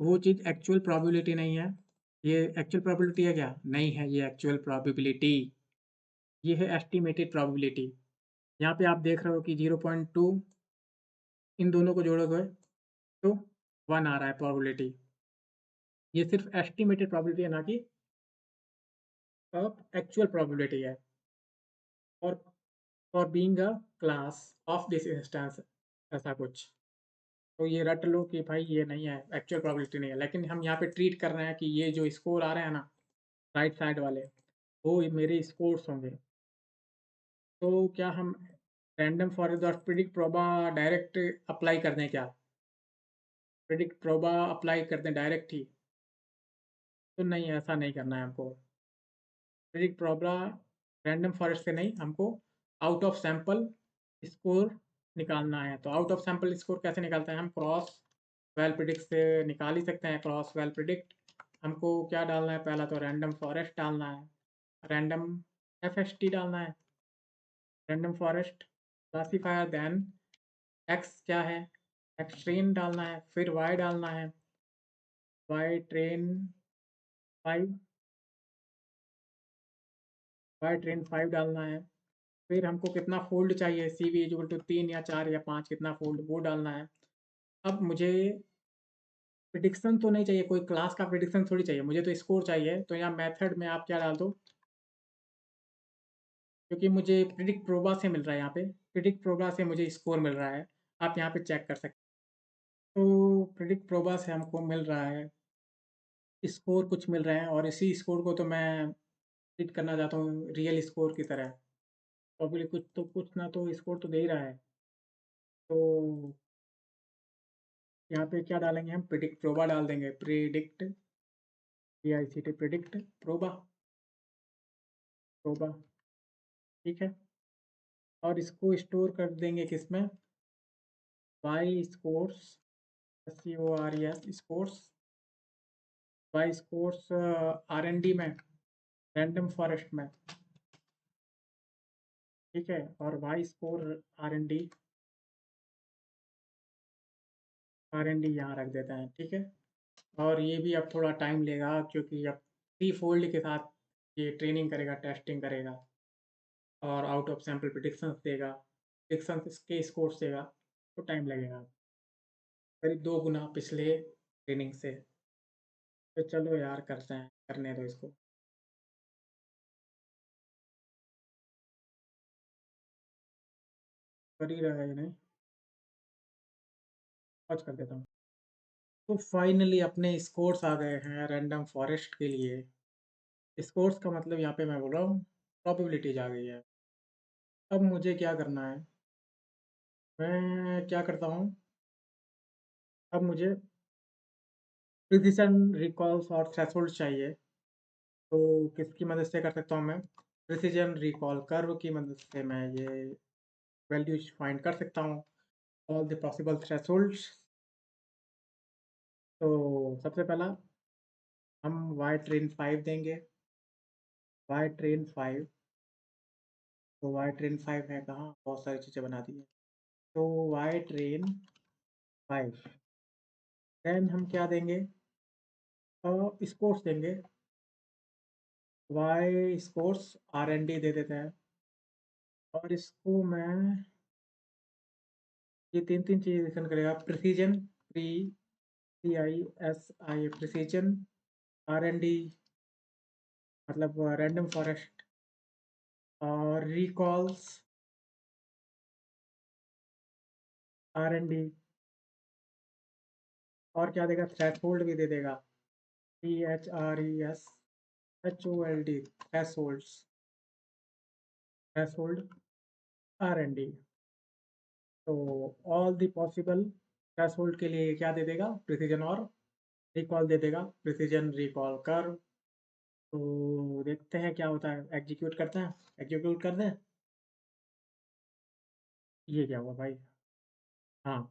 वो चीज़ एक्चुअल प्रोबेबिलिटी नहीं है। ये एक्चुअल प्रोबेबिलिटी है क्या? नहीं है ये एक्चुअल प्रोबेबिलिटी। ये है एस्टिमेटेड प्रोबेबिलिटी। यहाँ पे आप देख रहे हो कि 0.2 इन दोनों को जोड़ोगे तो 1 आ रहा है प्रोबेबिलिटी। ये सिर्फ एस्टिमेटेड प्रोबेबिलिटी है, ना कि एक्चुअल प्रोबेबिलिटी है। और for being a class of this instance, ऐसा कुछ। तो ये रट लो कि भाई ये नहीं है, एक्चुअल प्रोबेबिलिटी नहीं है। लेकिन हम यहाँ पे ट्रीट कर रहे हैं कि ये जो स्कोर आ रहे हैं ना, राइट साइड वाले, वो मेरे स्कोर्स होंगे। तो क्या हम रैंडम फॉरेस्ट और प्रिडिक्ट प्रोबा डायरेक्ट अप्लाई कर दें क्या? प्रिडिक्ट प्रोबा अप्लाई कर दें डायरेक्ट ही? तो नहीं, ऐसा नहीं करना है हमको। प्रिडिक्ट प्रोबा रैंडम फॉरेस्ट से नहीं, हमको आउट ऑफ सैंपल स्कोर निकालना है। तो आउट ऑफ सैंपल स्कोर कैसे निकालते हैं? हम क्रॉस वेल प्रिडिक्ट से निकाल ही सकते हैं। क्रॉस वेल प्रिडिक्ट हमको क्या डालना है? पहला तो रैंडम फॉरेस्ट डालना है, रैंडम एफएसटी डालना है, random forest classifier, then X क्या है, एक्स ट्रेन डालना है, फिर वाई डालना है, वाई ट्रेन 5, वाई ट्रेन 5 डालना है। फिर हमको कितना फोल्ड चाहिए, सी वी इक्वल टू 3 या 4 या 5, कितना फोल्ड वो डालना है। अब मुझे प्रिडिक्शन तो नहीं चाहिए, कोई क्लास का प्रिडिक्शन थोड़ी चाहिए, मुझे तो स्कोर चाहिए। तो यहाँ मेथड में आप क्या डाल दो, क्योंकि मुझे प्रिडिक्ट प्रोबा से मिल रहा है, यहाँ पे प्रिडिक्ट प्रोबा से मुझे स्कोर मिल रहा है। आप यहाँ पे चेक कर सकते हैं। तो प्रिडिक्ट प्रोबा से हमको मिल रहा है स्कोर, कुछ मिल रहे हैं, और इसी स्कोर को तो मैं ट्रीट करना चाहता हूँ रियल स्कोर की तरह। प्रॉब्ली कुछ तो कुछ ना तो स्कोर तो दे ही रहा है। तो यहाँ पे क्या डालेंगे? हम प्रिडिक्ट प्रोबा डाल देंगे, predict PICT predict proba, proba, ठीक है। और इसको स्टोर कर देंगे किसमें? Y scores, SCORES scores, Y scores R&D में, रैंडम फॉरेस्ट में, ठीक है। और वाई स्कोर R&D यहाँ रख देते हैं, ठीक है। और ये भी अब थोड़ा टाइम लेगा, क्योंकि अब थ्री फोल्ड के साथ ये ट्रेनिंग करेगा, टेस्टिंग करेगा, और आउट ऑफ सैंपल प्रिडिक्शंस देगा, प्रिडिक्शंस के स्कोर्स देगा। तो टाइम लगेगा करीब 2 गुना पिछले ट्रेनिंग से। तो चलो यार, करते हैं, करने दो इसको। कर ही रहा है, नहीं पॉज कर देता हूँ। तो फाइनली अपने स्कोर्स आ गए हैं रैंडम फॉरेस्ट के लिए। स्कोर्स का मतलब यहाँ पे मैं बोल रहा हूँ प्रोबेबिलिटीज आ गई है। अब मुझे क्या करना है, मैं क्या करता हूँ, अब मुझे प्रिसिशन रिकॉल्स और थ्रेशोल्ड चाहिए। तो किसकी मदद से कर सकता हूँ मैं, प्रिसिजन रिकॉल कर्व की मदद से मैं ये वैल्यूज फाइंड कर सकता हूँ, ऑल द पॉसिबल थ्रेशोल्ड्स। तो सबसे पहला हम वाई ट्रेन 5 देंगे, वाई ट्रेन 5। तो वाई ट्रेन 5 है कहाँ, बहुत सारी चीज़ें बना दी है। तो वाई ट्रेन 5, देन हम क्या देंगे, स्कोर्स देंगे, y scores R N D दे देते हैं। और इसको मैं ये तीन तीन चीज़ रिलेशन करेगा, precision, pre C I S I precision, R N D मतलब रैंडम फॉरेस्ट, और रिकॉल्स आर एन डी, और क्या देगा, थ्रेशोल्ड भी दे देगा, T H R E S H O L D, thresholds, threshold R N D. तो all the possible threshold के लिए क्या दे देगा, प्रिसीजन और रिकॉल दे देगा, प्रिसीजन रिकॉल कर। तो देखते हैं क्या होता है, एग्जीक्यूट करते हैं, एग्जीक्यूट कर दें। ये क्या हुआ भाई, हाँ।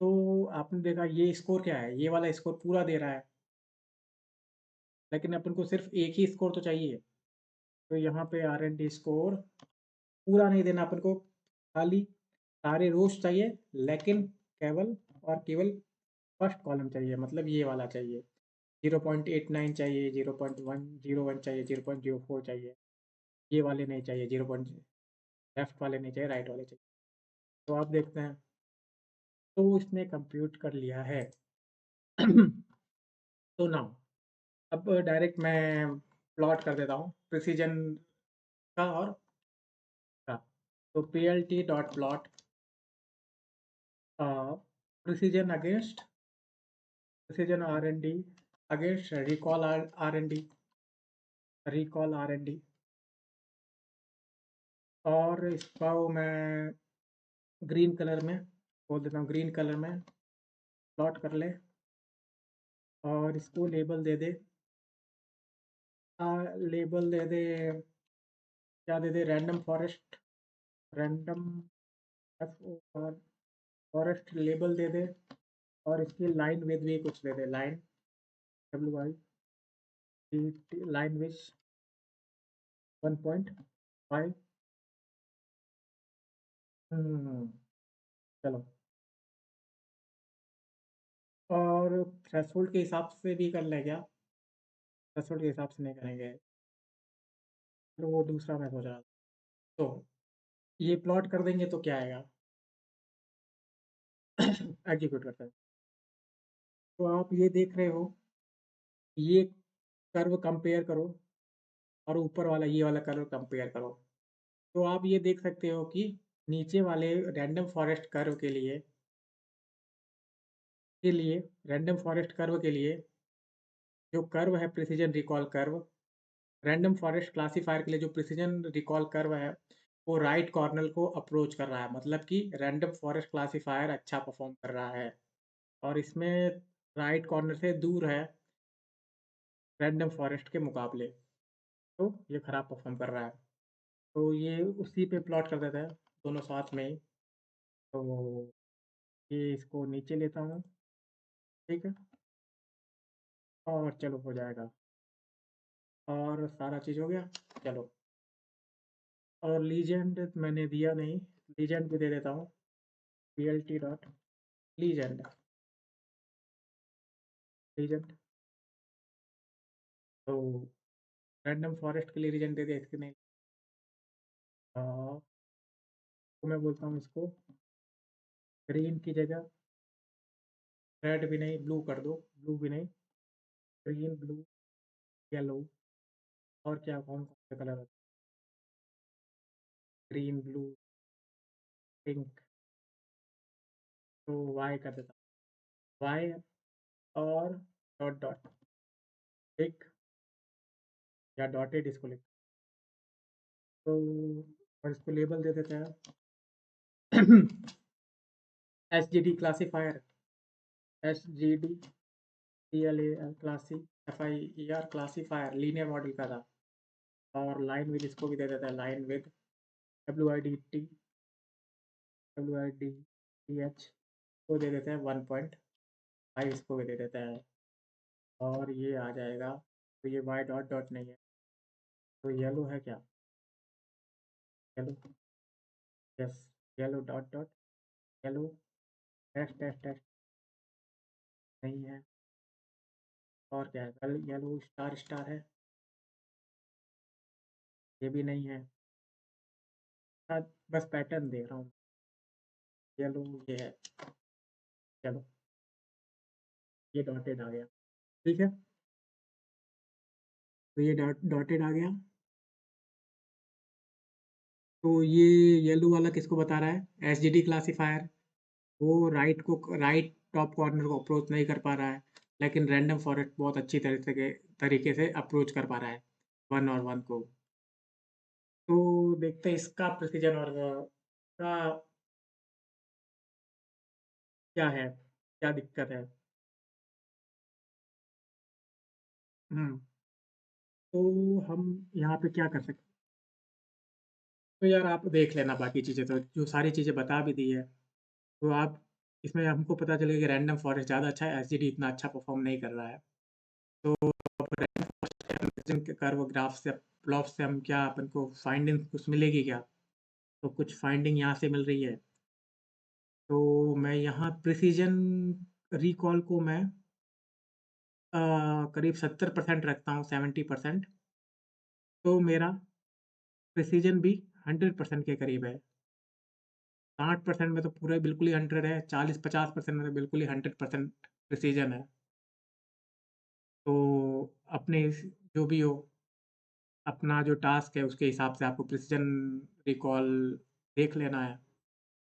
तो आपने देखा ये स्कोर क्या है, ये वाला स्कोर पूरा दे रहा है, लेकिन अपन को सिर्फ एक ही स्कोर तो चाहिए। तो यहाँ पे आर एन डी स्कोर पूरा नहीं देना अपन को, खाली सारे रोज चाहिए, लेकिन केवल और केवल फर्स्ट कॉलम चाहिए, मतलब ये वाला चाहिए। 0.89 चाहिए, 0.101 चाहिए, 0.04 चाहिए, ये वाले नहीं चाहिए, 0 पॉइंट लेफ्ट वाले नहीं चाहिए, राइट वाले चाहिए। तो आप देखते हैं, तो इसने कंप्यूट कर लिया है। तो ना, अब डायरेक्ट मैं प्लॉट कर देता हूँ प्रिसीजन का और का। तो P L T dot plot precision against precision R N D against recall R N D, recall R N D. और इसका वो मैं ग्रीन कलर में बोल देता हूँ, ग्रीन कलर में प्लॉट कर ले, और इसको लेबल दे दे, लेबल दे दे, क्या दे दे, random forest, random F O R forest label दे दे। और इसकी लाइन विथ भी कुछ दे दे, line W I line with 1.5। चलो, और थ्रेशोल्ड के हिसाब से भी कर लें क्या, थ्रेशोल्ड के हिसाब से नहीं करेंगे, तो वो दूसरा मैं सोच रहा था। तो ये प्लॉट कर देंगे तो क्या आएगा, एग्जीक्यूट करते हैं। तो आप ये देख रहे हो, ये कर्व कंपेयर करो, और ऊपर वाला ये वाला कर्व कंपेयर करो। तो आप ये देख सकते हो कि नीचे वाले रैंडम फॉरेस्ट कर्व के लिए रैंडम फॉरेस्ट कर्व के लिए जो कर्व है precision recall curve, random forest classifier के लिए जो प्रिसीजन रिकॉल कर्व है, वो राइट कॉर्नर को अप्रोच कर रहा है, मतलब कि रैंडम फॉरेस्ट क्लासीफायर अच्छा परफॉर्म कर रहा है। और इसमें राइट कॉर्नर से दूर है रैंडम फॉरेस्ट के मुकाबले, तो ये खराब परफॉर्म कर रहा है। तो ये उसी पे प्लॉट कर देते हैं, दोनों साथ में ही। तो ये इसको नीचे लेता हूँ, ठीक है, और चलो हो जाएगा, और सारा चीज़ हो गया। चलो, और लीजेंड मैंने दिया नहीं, लीजेंड भी दे देता हूँ, P L T dot legend, legend. तो रैंडम फॉरेस्ट के लिए लीजेंड दे दिया, इसके नहीं। तो मैं बोलता हूँ इसको ग्रीन की जगह, रेड भी नहीं, ब्लू कर दो, ब्लू भी नहीं, ग्रीन, ब्लू, येलो, और क्या कौन कौन से कलर होते हैं, ग्रीन, ब्लू, थिंक तो वाई कर देता हूँ, वाई और डॉट डॉट एक या डॉटेड इसको लिख तो और इसको लेबल दे देते हैं H G D classifier H G D C L A classy F I E R classifier linear model का था और लाइन विद इसको भी दे देता है line with W I D T H को दे देते हैं 1.5 इसको भी दे देता है और ये आ जाएगा तो ये वाई डॉट डॉट नहीं है तो येलो है क्या yellow yes yellow dot dot yellow dash dash dash नहीं है और क्या है येलो स्टार स्टार है ये भी नहीं है बस पैटर्न देख रहा हूँ येलो ये है चलो ये डॉटेड आ गया ठीक है तो ये डॉटेड आ गया तो ये येलो वाला किसको बता रहा है एस जी डी क्लासीफायर वो राइट टॉप कॉर्नर को अप्रोच नहीं कर पा रहा है लेकिन रैंडम फॉरेस्ट बहुत अच्छी तरीके से अप्रोच कर पा रहा है वन और वन को तो देखते हैं इसका प्रिसीजन और का क्या है क्या दिक्कत है हम्म तो हम यहाँ पे क्या कर सकते तो यार आप देख लेना बाकी चीज़ें तो जो सारी चीज़ें बता भी दी है तो आप इसमें हमको पता चलेगा कि रैंडम फॉरेस्ट ज़्यादा अच्छा है एसजीडी इतना अच्छा परफॉर्म नहीं कर रहा है तो कर्व ग्राफ से प्लॉट से हम क्या अपन को फाइंडिंग कुछ मिलेगी क्या तो कुछ फाइंडिंग यहाँ से मिल रही है तो मैं यहाँ प्रिसीजन रिकॉल को मैं करीब 70% रखता हूँ 70% तो मेरा प्रिसीजन भी 100% के करीब है 60% में तो पूरा बिल्कुल ही 100 है 40-50% में तो बिल्कुल ही 100% प्रिसीजन है तो अपने जो भी हो अपना जो टास्क है उसके हिसाब से आपको प्रिसीजन रिकॉल देख लेना है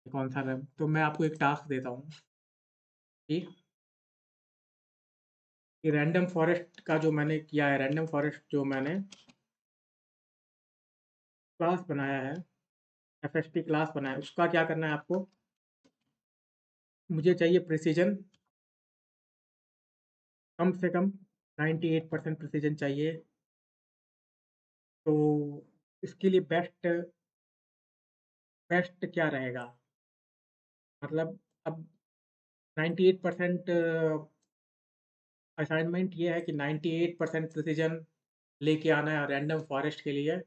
कि कौन सा रैम तो मैं आपको एक टास्क देता हूँ कि रैंडम फॉरेस्ट का जो मैंने किया है रैंडम फॉरेस्ट जो मैंने क्लास बनाया है एफएसटी क्लास बनाया है उसका क्या करना है आपको मुझे चाहिए प्रिसीजन कम से कम 98% प्रिसीजन चाहिए तो इसके लिए बेस्ट बेस्ट क्या रहेगा मतलब अब 98% असाइनमेंट ये है कि 98% प्रिसीजन लेके आना है रैंडम फॉरेस्ट के लिए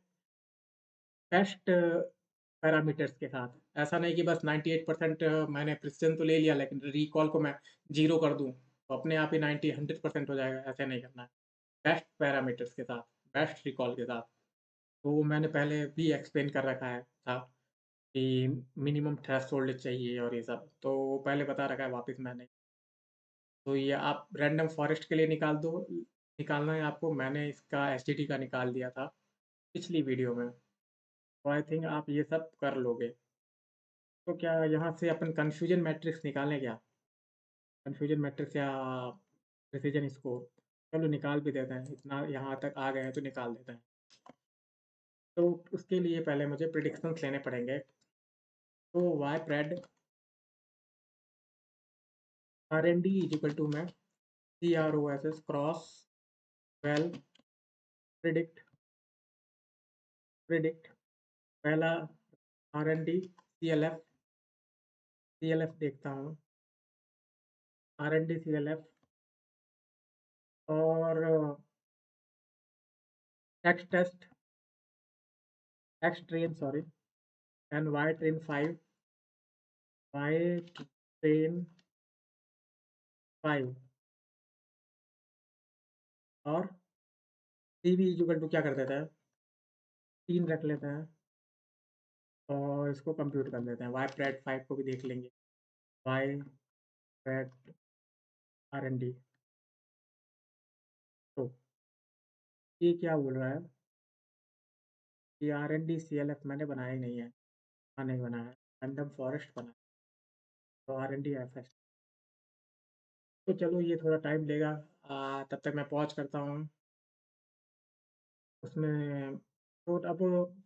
बेस्ट पैरामीटर्स के साथ ऐसा नहीं कि बस 98% मैंने प्रिसीजन तो ले लिया लेकिन रिकॉल को मैं जीरो कर दूं तो अपने आप ही 100% हो जाएगा ऐसे नहीं करना है बेस्ट पैरामीटर्स के साथ बेस्ट रिकॉल के साथ तो वो मैंने पहले भी एक्सप्लेन कर रखा है था कि मिनिमम थ्रेशोल्ड चाहिए और ये सब तो वो पहले बता रखा है वापस मैंने तो ये आप रैंडम फॉरेस्ट के लिए निकालना है आपको मैंने इसका एसटीडी का निकाल दिया था पिछली वीडियो में तो आई थिंक आप ये सब कर लोगे तो क्या यहाँ से अपन कन्फ्यूजन मैट्रिक्स निकालें क्या कन्फ्यूजन मैट्रिक्स या प्रिसीजन स्कोर चलो निकाल भी देते हैं इतना यहाँ तक आ गए हैं तो निकाल देते हैं तो उसके लिए पहले मुझे प्रिडिक्शंस लेने पड़ेंगे तो y pred R N D is equal to मैं C R O S S cross val predict predict पहला R N D C L F देखता हूँ R N D C L F और X test X train sorry and y train 5 y train 5 और सी we equal to क्या कर देता है 3 रख लेते हैं और इसको कंप्यूट कर लेते हैं वाई प्रेड 5 को भी देख लेंगे Y pred R N D तो ये क्या बोल रहा है कि R N D C L F मैंने बनाया ही नहीं है हाँ नहीं बनाया रैंडम फॉरेस्ट बना, तो आर-एन-डी एफ-एस। तो चलो ये थोड़ा टाइम लेगा, तब तक मैं पॉज़ करता हूँ। उसमें तो अब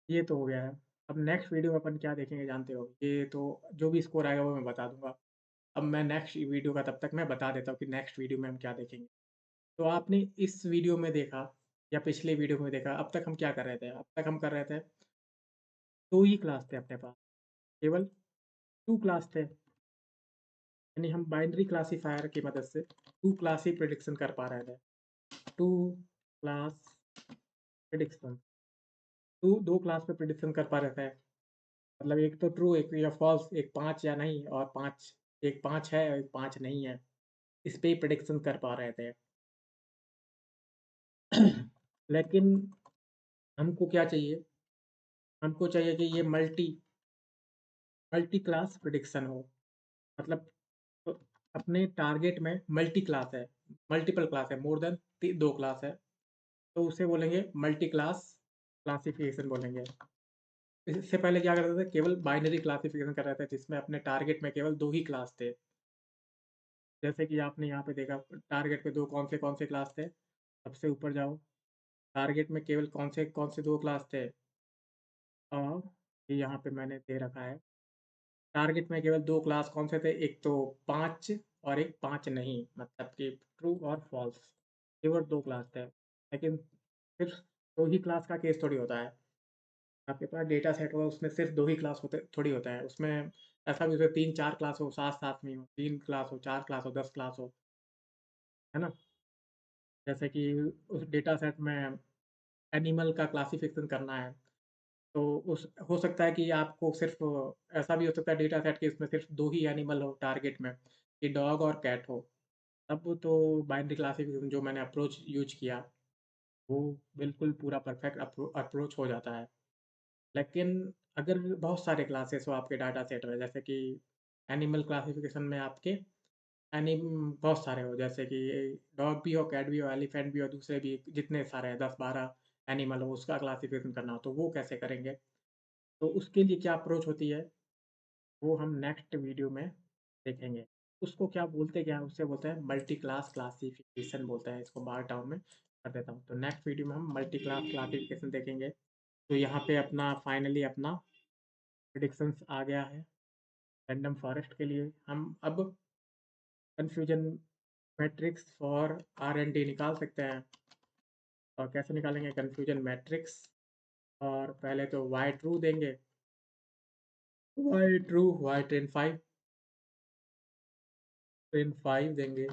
ये तो हो गया है। अब नेक्स्ट वीडियो में अपन क्या देखेंगे जानते हो? ये तो जो भी स्कोर आएगा वो मैं बता दूँगा। अब मैं नेक्स्ट वीडियो का तब तक मैं बता देता हूँ कि नेक्स्ट वीडियो में हम क्या देखेंगे। तो आपने इस वीडियो में देखा या पिछले वीडियो में देखा, अब तक हम क्या कर रहे थे? अब तक हम कर रहे थे 2 ही क्लास थे अपने पास, केवल 2 क्लास थे। यानी हम बाइनरी क्लासिफ़ायर की मदद से 2 क्लास ही प्रिडिक्शन कर पा रहे थे। 2 क्लास प्रिडिक्शन, 2 क्लास पे प्रिडिक्शन कर पा रहे थे। मतलब एक तो ट्रू, एक या फ़ॉल्स, एक 5 या नहीं, और 5, एक 5 है और एक 5 नहीं है। इस पे ही प्रिडिक्शन कर पा रहे थे। लेकिन हमको क्या चाहिए? हमको चाहिए कि ये मल्टी क्लास प्रिडिक्शन हो। मतलब तो अपने टारगेट में मल्टी क्लास है, मल्टीपल क्लास है, मोर देन 2 क्लास है, तो उसे बोलेंगे मल्टी क्लास क्लासिफिकेशन बोलेंगे। इससे पहले क्या करते थे? केवल बाइनरी क्लासिफिकेशन कर रहे थे, जिसमें अपने टारगेट में केवल 2 ही क्लास थे। जैसे कि आपने यहाँ पे देखा, टारगेट पे 2 कौन से क्लास थे? सबसे ऊपर जाओ, टारगेट में केवल कौन से 2 क्लास थे? ये यहाँ पे मैंने दे रखा है। टारगेट में केवल 2 क्लास कौन से थे? एक तो 5 और एक 5 नहीं, मतलब कि ट्रू और फ़ॉल्स। केवल 2 क्लास थे। लेकिन सिर्फ़ 2 ही क्लास का केस थोड़ी होता है। आपके पास डेटा सेट होगा, उसमें सिर्फ़ 2 ही क्लास होते थोड़ी होता है। उसमें ऐसा भी हो सकता है 3-4 क्लास हो, साथ-साथ में हो, 3 क्लास हो, 4 क्लास हो, 10 क्लास हो, है ना? जैसे कि उस डेटा सेट में एनिमल का क्लासिफ़िकेशन करना है, तो उस हो सकता है कि आपको सिर्फ़ ऐसा भी हो सकता है डेटा सेट कि इसमें सिर्फ़ 2 ही एनिमल हो टारगेट में, कि डॉग और कैट हो। तब तो बाइनरी क्लासिफ़िकेशन जो मैंने अप्रोच यूज़ किया, वो बिल्कुल पूरा परफ़ेक्ट अप्रोच हो जाता है। लेकिन अगर बहुत सारे क्लासेस हो आपके डाटा सेट में, जैसे कि एनिमल क्लासिफ़िकेशन में आपके बहुत सारे हो, जैसे कि डॉग भी हो, कैट भी हो, एलिफेंट भी हो, दूसरे भी जितने सारे हैं 10-12 एनिमल हो, उसका क्लासिफ़िकेशन करना हो, तो वो कैसे करेंगे? तो उसके लिए क्या अप्रोच होती है, वो हम नेक्स्ट वीडियो में देखेंगे। उसको क्या बोलते क्या हैं? उसे बोलते हैं मल्टी क्लास क्लासिफ़िकेशन बोलते हैं, इसको मार्क डाउन में कर देता हूँ। तो नेक्स्ट वीडियो में हम मल्टी क्लास क्लासिफ़िकेशन देखेंगे। तो यहाँ पे अपना फाइनली अपना प्रेडिक्शंस आ गया है रैंडम फॉरेस्ट के लिए। हम अब कन्फ्यूजन मैट्रिक्स फॉर आर-एन-डी निकाल सकते हैं। और कैसे निकालेंगे कन्फ्यूजन मैट्रिक्स? और पहले तो y ट्रू देंगे, y ट्रू, y ट्रेन 5 देंगे,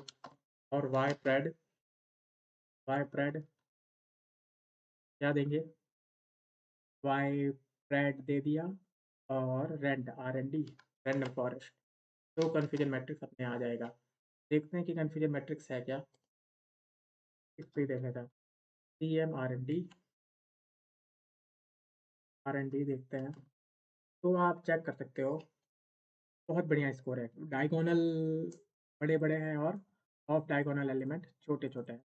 और y प्रेड क्या देंगे? y प्रेड दे दिया, और आर-एन-डी, रैंडम फॉरेस्ट। तो कन्फ्यूजन मैट्रिक्स अपने आ जाएगा। देखते हैं कि कन्फ्यूजन मैट्रिक्स है क्या? इस पे ही देख लेते हैं। सी-एम आर-एन-डी देखते हैं। तो आप चेक कर सकते हो, बहुत बढ़िया स्कोर है। डायगोनल बड़े-बड़े हैं और ऑफ डायगोनल एलिमेंट छोटे-छोटे हैं।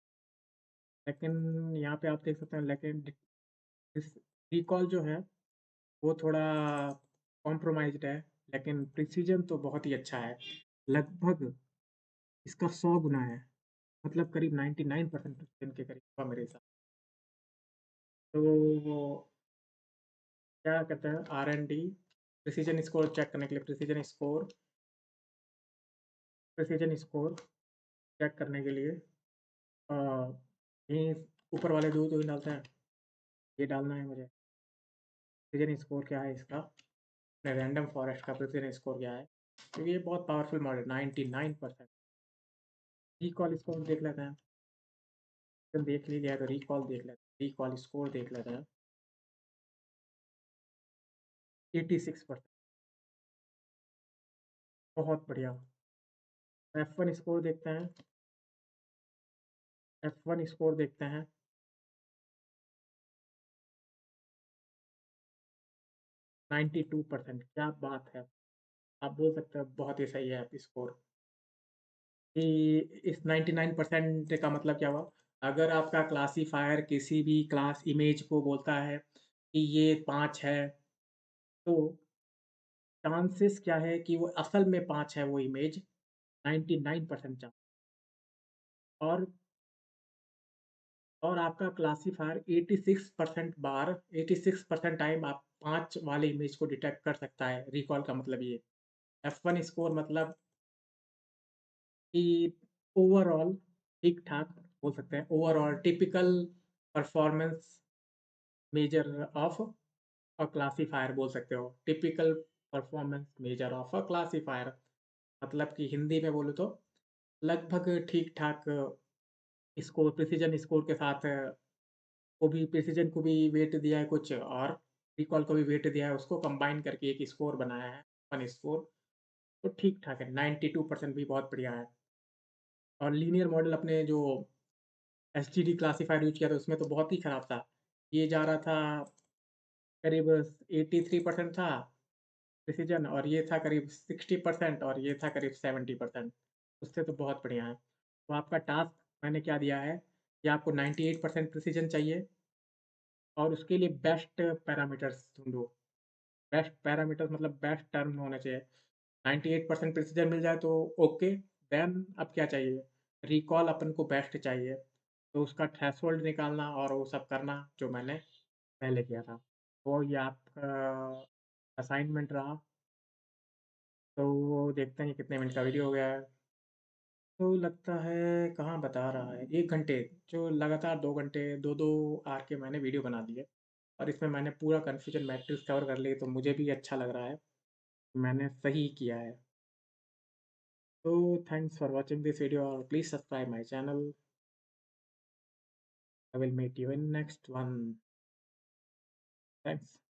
लेकिन यहाँ पे आप देख सकते हैं, लेकिन इस रिकॉल जो है वो थोड़ा कॉम्प्रोमाइज़्ड है, लेकिन प्रिसिजन तो बहुत ही अच्छा है। लगभग इसका 100 गुना है, मतलब करीब 99% प्रिसिजन के करीब होगा मेरे हिसाब। तो वो क्या कहते हैं, आर-एन-डी प्रिसिजन स्कोर चेक करने के लिए प्रिसिजन स्कोर चेक करने के लिए अ, यहीं ऊपर वाले 2 जो ही डालते हैं, ये डालना है मुझे। प्रिसिजन स्कोर क्या है इसका? रैंडम फॉरेस्ट का प्रिसिजन स्कोर क्या है? क्योंकि ये बहुत पावरफुल मॉडल 99%। रिकॉल स्कोर देख लेते हैं। तो देख ही लिया है तो रिकॉल देख लेते हैं। रिकॉल स्कोर देख लेते हैं। 86%, बहुत बढ़िया। F1 स्कोर देखते हैं। F1 स्कोर देखते हैं। 92%, क्या बात है! आप बोल सकते हो बहुत ही सही है स्कोर। कि इस 99% का मतलब क्या हुआ? अगर आपका क्लासिफ़ायर किसी भी क्लास इमेज को बोलता है कि ये 5 है, तो चांसेस क्या है कि वो असल में 5 है वो इमेज, 99% चांस। और आपका क्लासिफायर 86% बार 86% टाइम आप 5 वाले इमेज को डिटेक्ट कर सकता है, रिकॉल का मतलब ये। F1 स्कोर मतलब कि ओवरऑल ठीक-ठाक बोल सकते हैं, overall typical performance measure of a classifier बोल सकते हो। Typical performance measure of a classifier मतलब कि हिंदी में बोलूँ तो लगभग ठीक-ठाक स्कोर प्रिसिजन स्कोर के साथ को भी प्रिसिजन को भी वेट दिया है कुछ और रिकॉल को भी वेट दिया है, उसको कंबाइन करके एक स्कोर बनाया है, वन स्कोर। तो ठीक-ठाक है, 92% भी बहुत बढ़िया है। और लीनियर मॉडल अपने जो एसटीडी क्लासिफायर यूज़ किया था उसमें तो बहुत ही खराब था। ये जा रहा था करीब 83% था प्रिसिजन और ये था करीब 60% और ये था करीब 70%। उससे तो बहुत बढ़िया है। तो आपका टास्क मैंने क्या दिया है कि आपको 98% प्रिसिजन चाहिए और उसके लिए बेस्ट पैरामीटर्स ढूँढो। बेस्ट पैरामीटर्स मतलब बेस्ट टर्म होना चाहिए। 98% प्रिसिजन मिल जाए तो ओके, देन अब क्या चाहिए? रिकॉल अपन को बेस्ट चाहिए। तो उसका थ्रेशोल्ड निकालना और वो सब करना जो मैंने पहले किया था। तो ये आपका असाइनमेंट रहा। तो वो देखते हैं कि कितने मिनट का वीडियो हो गया है। तो लगता है कहाँ बता रहा है 1 घंटे जो लगातार 2 घंटे 2-2 आवर के मैंने वीडियो बना दिए और इसमें मैंने पूरा कन्फ्यूजन मैट्रिक्स कवर कर ली तो मुझे भी अच्छा लग रहा है। मैंने सही किया है। तो thanks for watching this video और please subscribe my channel. I will meet you in next one. Thanks.